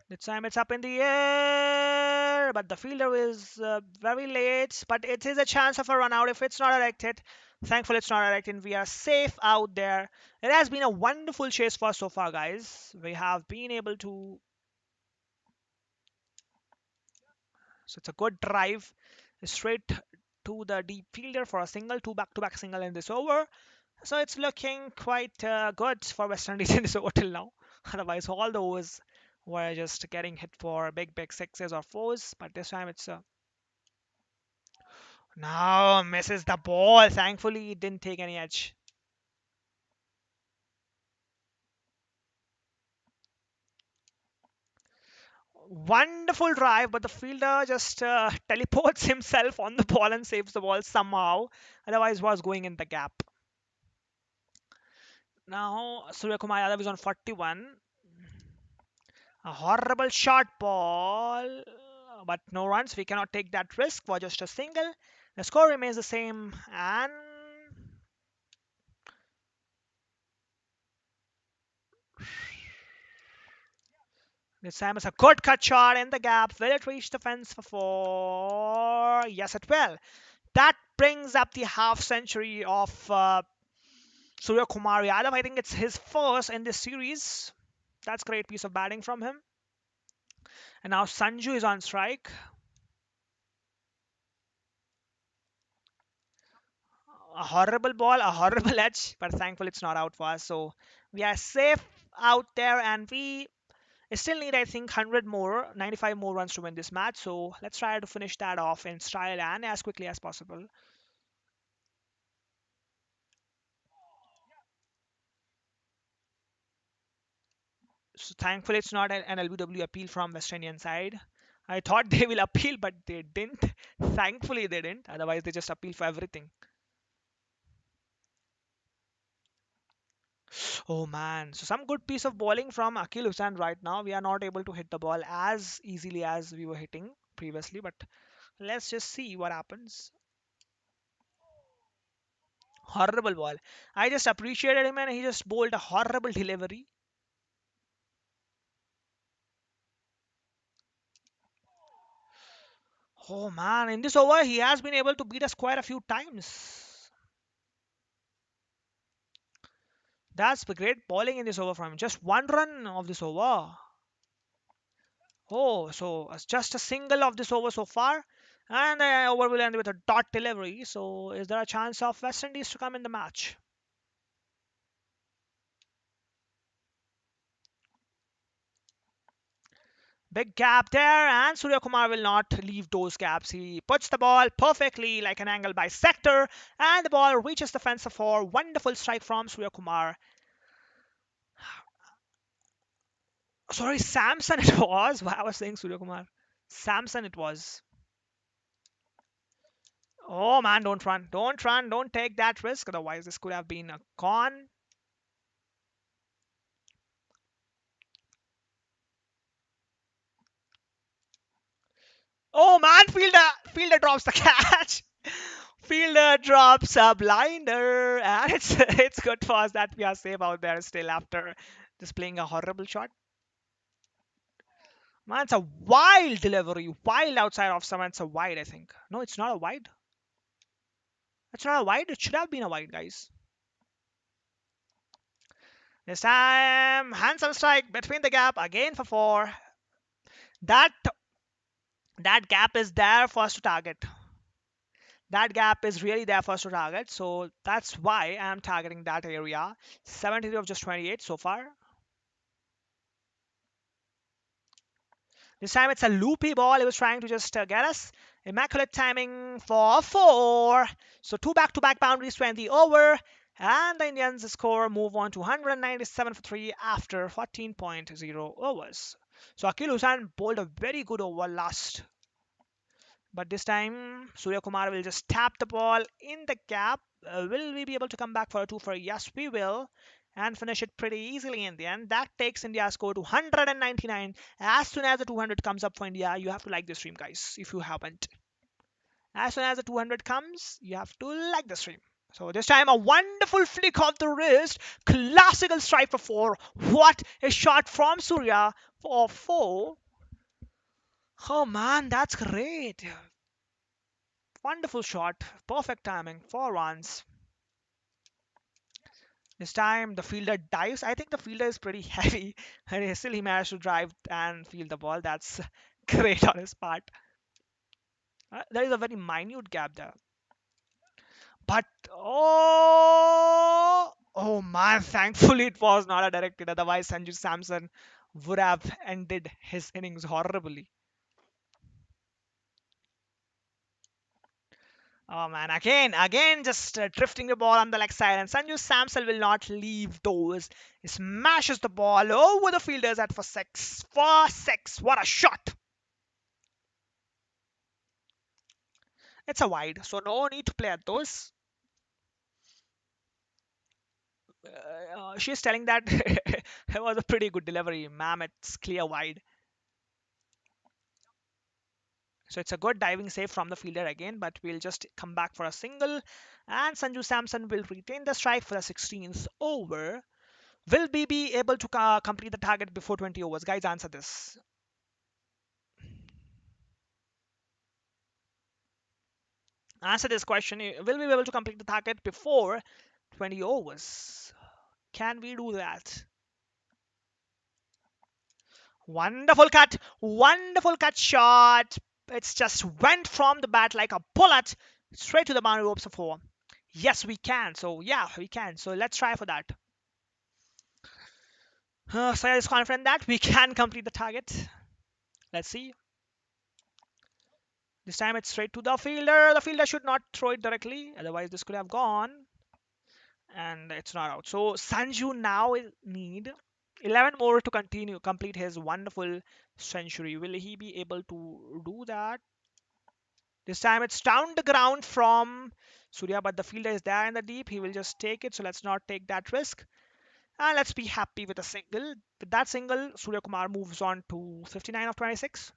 This time it's up in the air, but the fielder is very late. But it is a chance of a run out if it's not erected. Thankfully, it's not erected. We are safe out there. It has been a wonderful chase for us so far, guys. We have been able to. So it's a good drive straight to the deep fielder for a single, two back-to-back single in this over. So it's looking quite good for West Indies in this over till now. Otherwise, all those were just getting hit for big sixes or fours. But this time it's now misses the ball. Thankfully, it didn't take any edge. Wonderful drive, but the fielder just teleports himself on the ball and saves the ball somehow. Otherwise, was going in the gap. Now Surya Kumar Yadav is on 41. A horrible short ball, but no runs. We cannot take that risk for just a single. The score remains the same, and this time it's a good cut shot in the gap. Will it reach the fence for four? Yes, it will. That brings up the half century of Surya Kumar Yadav. I think it's his first in this series. That's a great piece of batting from him. And now Sanju is on strike. A horrible ball, a horrible edge, but thankfully it's not out for us. So we are safe out there, and we still need, I think, 100 more, 95 more runs to win this match. So let's try to finish that off in style and as quickly as possible. So thankfully it's not an LBW appeal from West Indian side. I thought they will appeal, but they didn't. Thankfully they didn't. Otherwise they just appeal for everything. Oh man, so some good piece of bowling from Akil Hussain right now. We are not able to hit the ball as easily as we were hitting previously, but let's just see what happens. Horrible ball. I just appreciated him and he just bowled a horrible delivery. Oh man, in this over he has been able to beat us quite a few times. That's the great bowling in this over from him. Just one run of this over. Oh, so it's just a single of this over so far. And the over will end with a dot delivery. So is there a chance of West Indies to come in the match? Big gap there, and Surya Kumar will not leave those gaps. He puts the ball perfectly like an angle bisector, and the ball reaches the fence for wonderful strike from Surya Kumar. Sorry, Samson it was. Why I was saying Surya Kumar. Samson it was. Oh man, don't run. Don't run. Don't take that risk. Otherwise, this could have been a con. Oh man, fielder drops the catch. Fielder drops a blinder, and it's good for us that we are safe out there still after just playing a horrible shot. Man, it's a wild delivery, wild outside off someone. It's a wide, I think. No, it's not a wide. It's not a wide. It should have been a wide, guys. This time, handsome strike between the gap again for four. That that gap is there for us to target. That gap is really there for us to target. So that's why I'm targeting that area. 73 of just 28 so far. This time it's a loopy ball. He was trying to just get us. Immaculate timing for four. So two back-to-back boundaries to end the over. And the Indians score move on to 197 for 3 after 14.0 overs. So Akil Hussain bowled a very good over last. But this time, Surya Kumar will just tap the ball in the gap. Will we be able to come back for a two for? Yes, we will. And finish it pretty easily in the end. That takes India's score to 199. As soon as the 200 comes up for India, you have to like the stream, guys, if you haven't. As soon as the 200 comes, you have to like the stream. So this time, a wonderful flick of the wrist. Classical strike for four. What a shot from Surya for four. Oh man, that's great. Wonderful shot. Perfect timing. 4 runs. This time the fielder dives. I think the fielder is pretty heavy, and still he managed to drive and field the ball. That's great on his part. There is a very minute gap there. But oh man, thankfully it was not a direct hit. Otherwise, Sanju Samson would have ended his innings horribly. Oh man, again, just drifting the ball on the leg side, and Sanju Samson will not leave those. He smashes the ball over the fielders at for six. For six, what a shot! It's a wide, so no need to play at those. She's telling that it was a pretty good delivery, ma'am. It's clear wide. So it's a good diving save from the fielder again, but we'll just come back for a single. And Sanju Samson will retain the strike for the 16th over. Will we be able to complete the target before 20 overs? Guys, answer this. Answer this question. Will we be able to complete the target before 20 overs? Can we do that? Wonderful cut shot. It's just went from the bat like a bullet straight to the boundary ropes of four. Yes, we can. So yeah, we can. So let's try for that. So I is confident that we can complete the target. Let's see. This time it's straight to the fielder. The fielder should not throw it directly, otherwise this could have gone. And it's not out. So Sanju now need 11 more to complete his wonderful century. Will he be able to do that? This time it's down the ground from Surya, but the fielder is there in the deep. He will just take it. So let's not take that risk. And let's be happy with a single. With that single, Surya Kumar moves on to 59 of 26.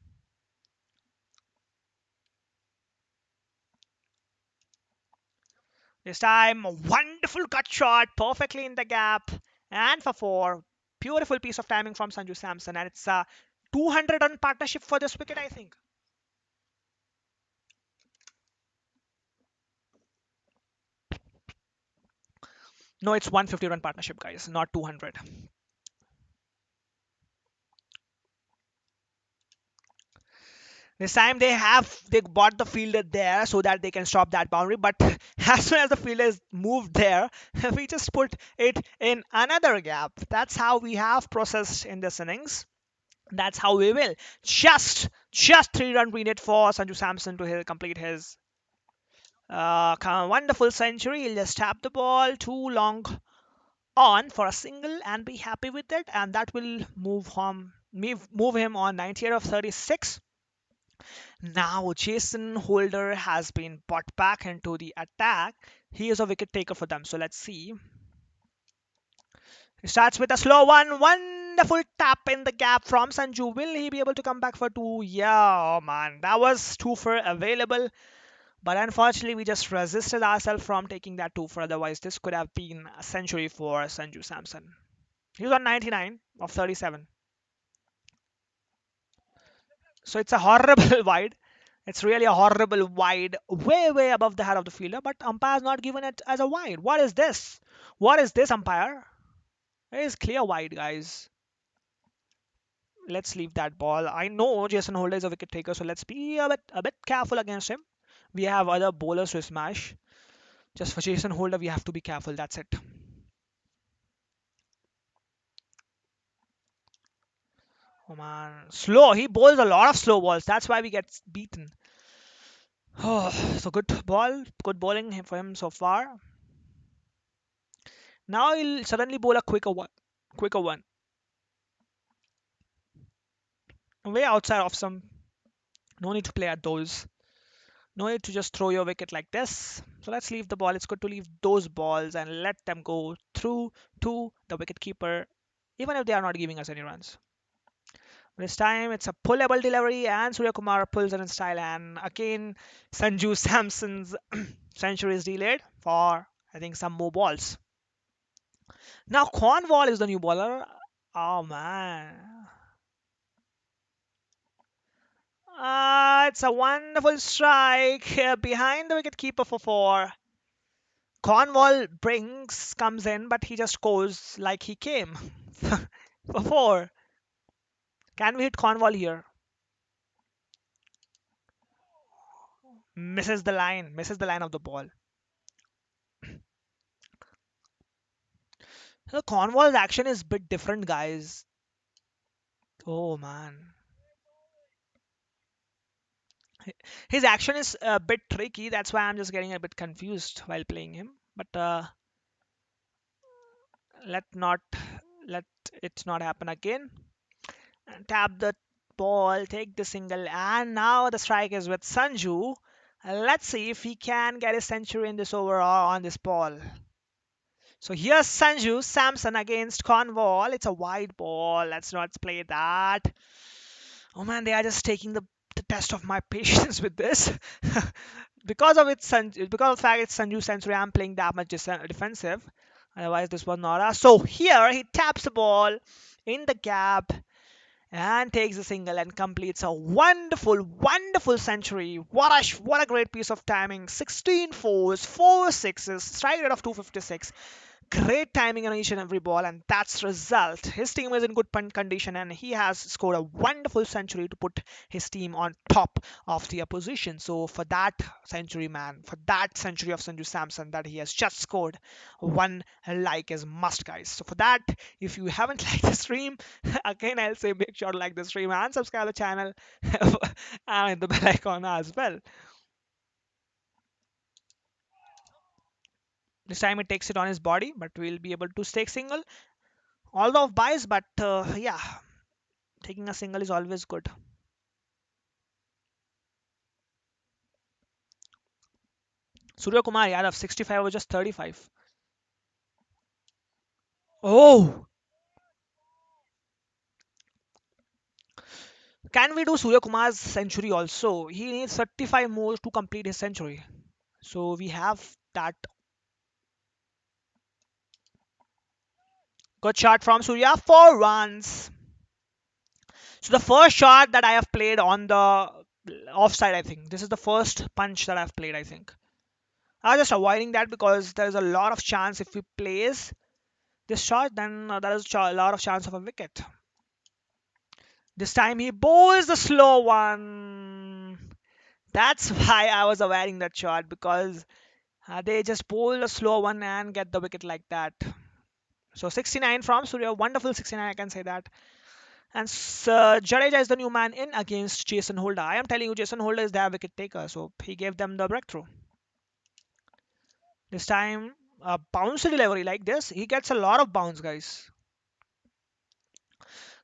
This time, a wonderful cut shot, perfectly in the gap. And for four, beautiful piece of timing from Sanju Samson. And it's a 200 run partnership for this wicket, I think. No, it's 150 run partnership, guys, not 200. This time they bought the fielder there so that they can stop that boundary. But as soon as the fielder is moved there, we just put it in another gap. That's how we have processed in this innings. That's how we will. Just 3 run we need for Sanju Samson to complete his wonderful century. He'll just tap the ball too long on for a single and be happy with it, and that will move him on 98 of 36. Now Jason Holder has been brought back into the attack. He is a wicket taker for them. So let's see. He starts with a slow one. Wonderful tap in the gap from Sanju. Will he be able to come back for two? Yeah, oh man. That was two for available. But unfortunately, we just resisted ourselves from taking that two for. Otherwise, this could have been a century for Sanju Samson. He was on 99 of 37. So it's a horrible wide. It's really a horrible wide, way, way above the head of the fielder. But umpire's not given it as a wide. What is this? What is this, umpire? It is clear wide, guys. Let's leave that ball. I know Jason Holder is a wicket taker, so let's be a bit careful against him. We have other bowlers to smash. Just for Jason Holder, we have to be careful. That's it. Oh man, slow. He bowls a lot of slow balls. That's why we get beaten. Oh, so good ball, good bowling for him so far. Now he'll suddenly bowl a quicker one, way outside of some. No need to play at those. No need to just throw your wicket like this. So let's leave the ball. It's good to leave those balls and let them go through to the wicket keeper, even if they are not giving us any runs. This time it's a pullable delivery and Surya Kumar pulls it in style, and again Sanju Samson's century is delayed for I think some more balls. Now Cornwall is the new bowler. Oh man. It's a wonderful strike behind the wicket keeper for four. Cornwall brings comes in, but he just goes like he came for four. Can we hit Cornwall here? Misses the line of the ball. So Cornwall's action is a bit different, guys. Oh man, his action is a bit tricky. That's why I'm just getting a bit confused while playing him. But let not let it not happen again. And tap the ball, take the single, and now the strike is with Sanju. Let's see if he can get a century in this over or on this ball. So here's Sanju Samson against Cornwall. It's a wide ball. Let's not play that. Oh man, they are just taking the test of my patience with this. Because of the fact it's Sanju Century, I'm playing that much defensive. Otherwise, this was not a. So here he taps the ball in the gap and takes a single and completes a wonderful, wonderful century. What a great piece of timing! 16 fours, 4 sixes, strike rate of 256. Great timing on each and every ball, and that's result. His team is in good condition, and he has scored a wonderful century to put his team on top of the opposition. So for that century, man, for that century of Sanju Samson that he has just scored, one like is must, guys. So for that, if you haven't liked the stream, again I'll say make sure to like the stream and subscribe the channel and the bell icon as well. This time it takes it on his body, but we'll be able to stake single. Although of bias, but yeah, taking a single is always good. Surya Kumar Yadav 65 was just 35. Oh, can we do Surya Kumar's century also? He needs 35 more to complete his century. So we have that. Good shot from Surya, 4 runs. So the first shot that I have played on the offside, I think. This is the first punch that I've played, I think. I was just avoiding that because there's a lot of chance if he plays this shot, then there is a lot of chance of a wicket. This time he bowls the slow one. That's why I was avoiding that shot because they just bowl a slow one and get the wicket like that. So 69 from Surya, wonderful 69, I can say that. And Jadeja is the new man in against Jason Holder. I am telling you, Jason Holder is their wicket taker, so he gave them the breakthrough. This time, a bouncy delivery like this, he gets a lot of bounce, guys.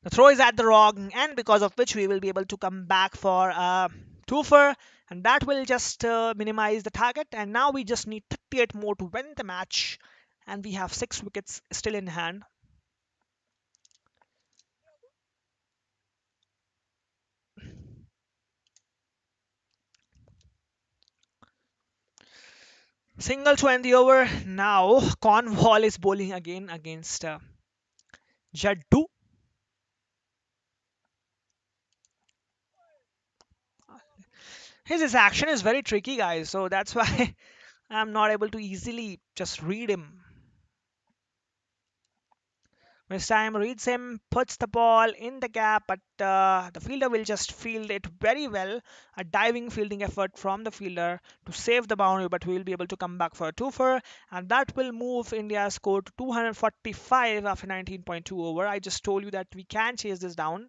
The throw is at the wrong end, because of which we will be able to come back for a twofer, and that will just minimize the target. And now we just need 38 more to win the match, and we have 6 wickets still in hand. Single to end the over. Now Cornwall is bowling again against Jaddu. His action is very tricky, guys. So that's why I'm not able to easily just read him. This time reads him, puts the ball in the gap, but the fielder will just field it very well. A diving fielding effort from the fielder to save the boundary, but we will be able to come back for a two-for, and that will move India's score to 245 after 19.2 over. I just told you that we can chase this down.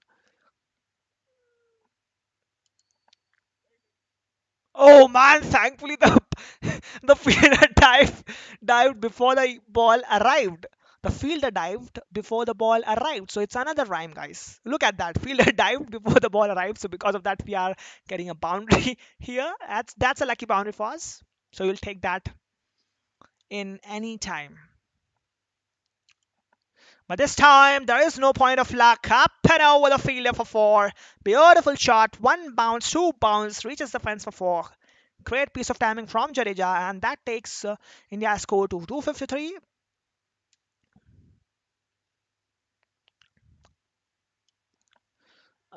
Oh man, thankfully the the fielder dived before the ball arrived. The fielder dived before the ball arrived. So it's another rhyme, guys. Look at that. Fielder dived before the ball arrived. So because of that, we are getting a boundary here. That's a lucky boundary for us. So we'll take that in any time. But this time, there is no point of luck. Up and over the fielder for four. Beautiful shot. One bounce, two bounce, reaches the fence for four. Great piece of timing from Jadeja, and that takes India's score to 253.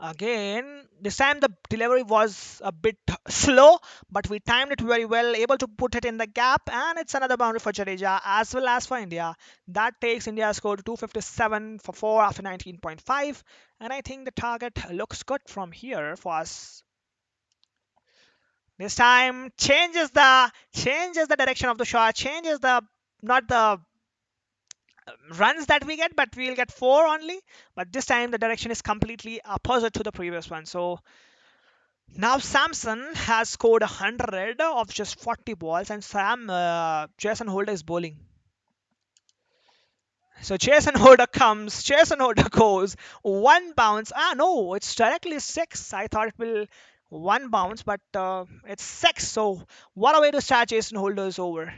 Again, this time the delivery was a bit slow, but we timed it very well, able to put it in the gap, and it's another boundary for Jadeja as well as for India. That takes India's score to 257 for 4 after 19.5, and I think the target looks good from here for us. This time changes the direction of the shot, changes the not the runs that we get, but we'll get four only. But this time the direction is completely opposite to the previous one. So now Samson has scored 100 of just 40 balls, and Jason Holder is bowling. So Jason Holder comes, Jason Holder goes, one bounce. Ah, no, it's directly six. I thought it will one bounce, but it's six. So what a way to start Jason Holder's over.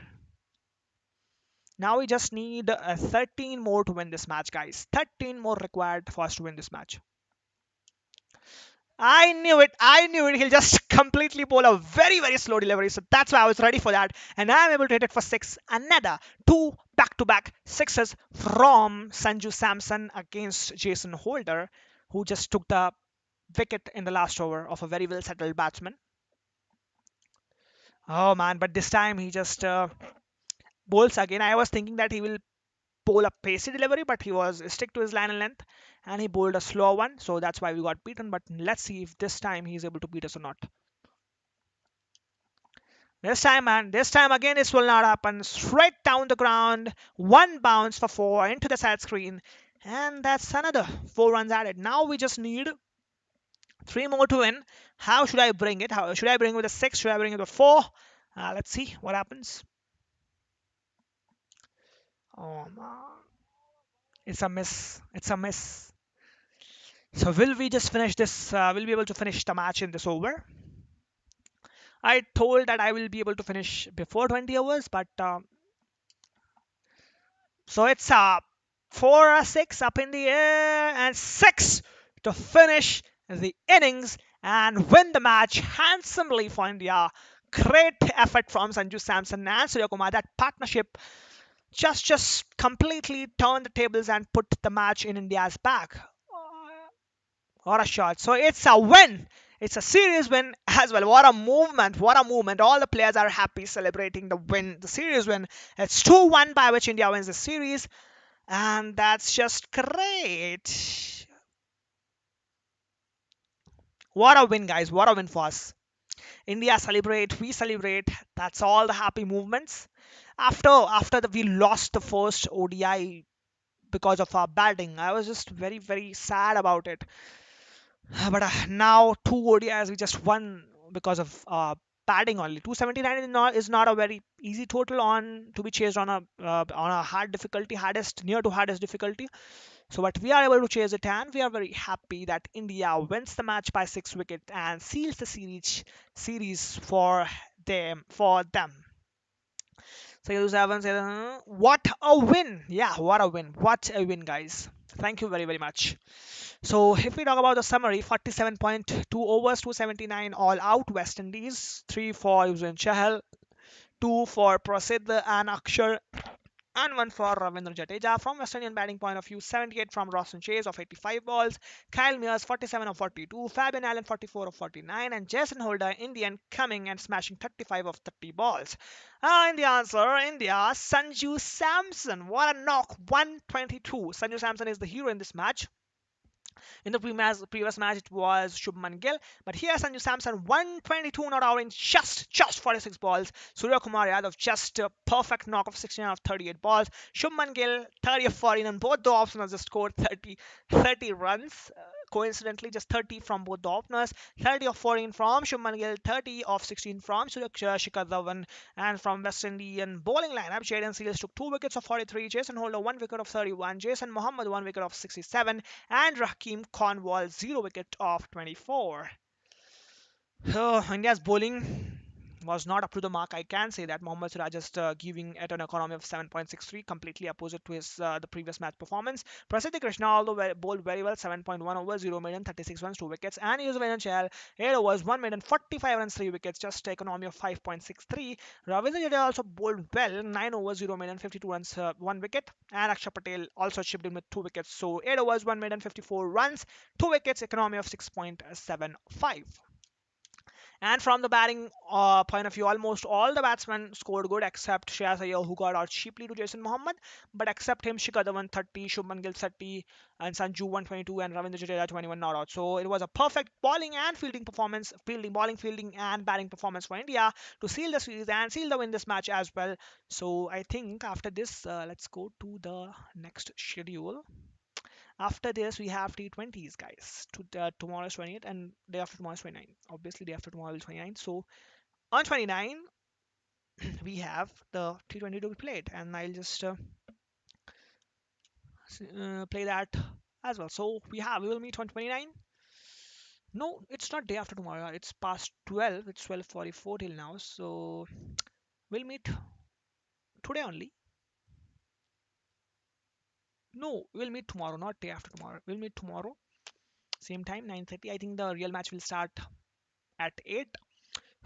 Now we just need 13 more to win this match, guys. 13 more required for us to win this match. I knew it. I knew it. He'll just completely bowl a very, very slow delivery. So that's why I was ready for that. And I'm able to hit it for six. Another two back-to-back sixes from Sanju Samson against Jason Holder, who just took the wicket in the last over of a very well settled batsman. Oh man, but this time he just bowls again. I was thinking that he will bowl a pacey delivery, but he was stick to his line and length, and he bowled a slow one. So that's why we got beaten. But let's see if this time he's able to beat us or not. This time, man, this time again, this will not happen. Straight down the ground, one bounce for four into the side screen, and that's another four runs added. Now we just need three more to win. How should I bring it? How should I bring it with a six? Should I bring it with a four? Let's see what happens. Oh man, it's a miss. It's a miss. So will we just finish this? Will be able to finish the match in this over? I told that I will be able to finish before 20 hours, but so it's 4 or 6 up in the air and 6 to finish the innings and win the match handsomely for India. Great effort from Sanju Samson and Surya Kumar. That partnership just completely turned the tables and put the match in India's back. What a shot. So it's a win. It's a series win as well. What a movement. What a movement. All the players are happy celebrating the win, the series win. It's 2-1 by which India wins the series. And that's just great. What a win, guys. What a win for us. India celebrate, we celebrate. That's all the happy movements. We lost the first ODI because of our batting, I was just very, very sad about it. But now two ODIs we just won because of batting only. 279 is not a very easy total on to be chased on a hard difficulty, hardest near to hardest difficulty. So, but we are able to chase it, and we are very happy that India wins the match by 6 wickets and seals the series for them. So, you haven't said, what a win! Yeah, what a win! What a win, guys! Thank you very, very much. So if we talk about the summary, 47.2 overs, 279 all out West Indies, 3 for Yuzvendra Chahal, two for Prasidh and Akshar, and one for Ravindra Jadeja. From West Indian batting point of view, 78 from Roston Chase of 85 balls, Kyle Mears 47 of 42, Fabian Allen 44 of 49, and Jason Holder, Indian, coming and smashing 35 of 30 balls. In the answer, India, Sanju Samson. What a knock, 122. Sanju Samson is the hero in this match. In the previous match, it was Shubman Gill, but here Sanju Samson 122 not out in just 46 balls. Surya Kumar Yadav just a perfect knock of 16 out of 38 balls. Shubman Gill 30 of 14, and both the openers just scored 30 runs. Coincidentally, just 30 from both the openers, 30 of 14 from Shubman Gill, 30 of 16 from Surya Shikhar Dhawan, and from West Indian bowling lineup, Jaden Seals took 2 wickets of 43, Jason Holder 1 wicket of 31, Jason Mohammed 1 wicket of 67, and Raheem Cornwall 0 wicket of 24. India's bowling was not up to the mark. I can say that Mohammad Siraj just giving at an economy of 7.63, completely opposite to his the previous match performance. Prasidh Krishna, although bowled very well, 7.1 overs, 0 maiden, 36 runs, 2 wickets, and Yuzvendra Chahal, 8 overs, 1 maiden, 45 runs, 3 wickets, just economy of 5.63. Ravindra Jadeja also bowled well, 9 overs, 0 maiden, 52 runs, 1 wicket, and Akshar Patel also chipped in with 2 wickets. So 8 overs, 1 maiden, 54 runs, 2 wickets, economy of 6.75. And from the batting point of view, almost all the batsmen scored good except Shreyas Iyer, who got out cheaply to Jason Mohammed. But except him, Shikhar Dhawan 30, Shubman Gill 30, and Sanju 122, and Ravindra Jadeja 21 not out. So it was a perfect bowling and fielding performance, fielding, and batting performance for India to seal the series and seal the win this match as well. So I think after this, let's go to the next schedule. After this, we have T20s, guys. Tomorrow's 28th and day after tomorrow's 29th. Obviously, day after tomorrow is 29th. So on 29, we have the T20 to be played, and I'll just play that as well. So we will meet on 29. No, it's not day after tomorrow. It's past 12. It's 12:44 till now. So we'll meet today only. No, we'll meet tomorrow, not day after tomorrow. We'll meet tomorrow, same time, 9:30. I think the real match will start at 8.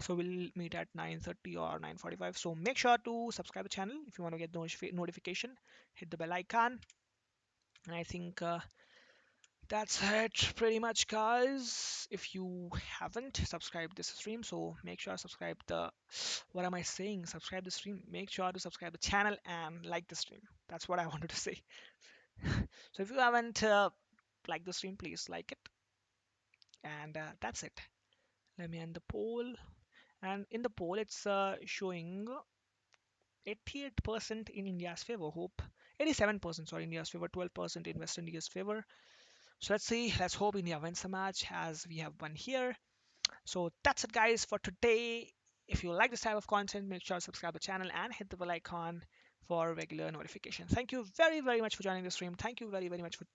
So we'll meet at 9:30 or 9:45. So make sure to subscribe the channel if you want to get the notification. Hit the bell icon. And I think that's it pretty much, guys. If you haven't subscribed this stream, so make sure to subscribe the what am I saying? Subscribe the stream. Make sure to subscribe the channel and like the stream. That's what I wanted to say. So if you haven't liked the stream, please like it. And that's it. Let me end the poll. And in the poll, it's showing 88% in India's favor. Hope 87%, sorry, India's favor, 12% in West India's favor. So let's see. Let's hope India wins the match as we have won here. So that's it, guys, for today. If you like this type of content, make sure to subscribe to the channel and hit the bell icon for regular notifications. Thank you very much for joining the stream. Thank you very much for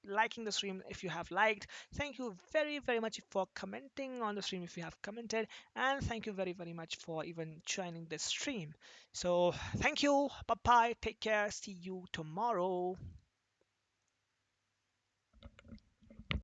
liking the stream if you have liked. Thank you very much for commenting on the stream if you have commented, and thank you very much for even joining the stream. So thank you, bye bye, take care, see you tomorrow.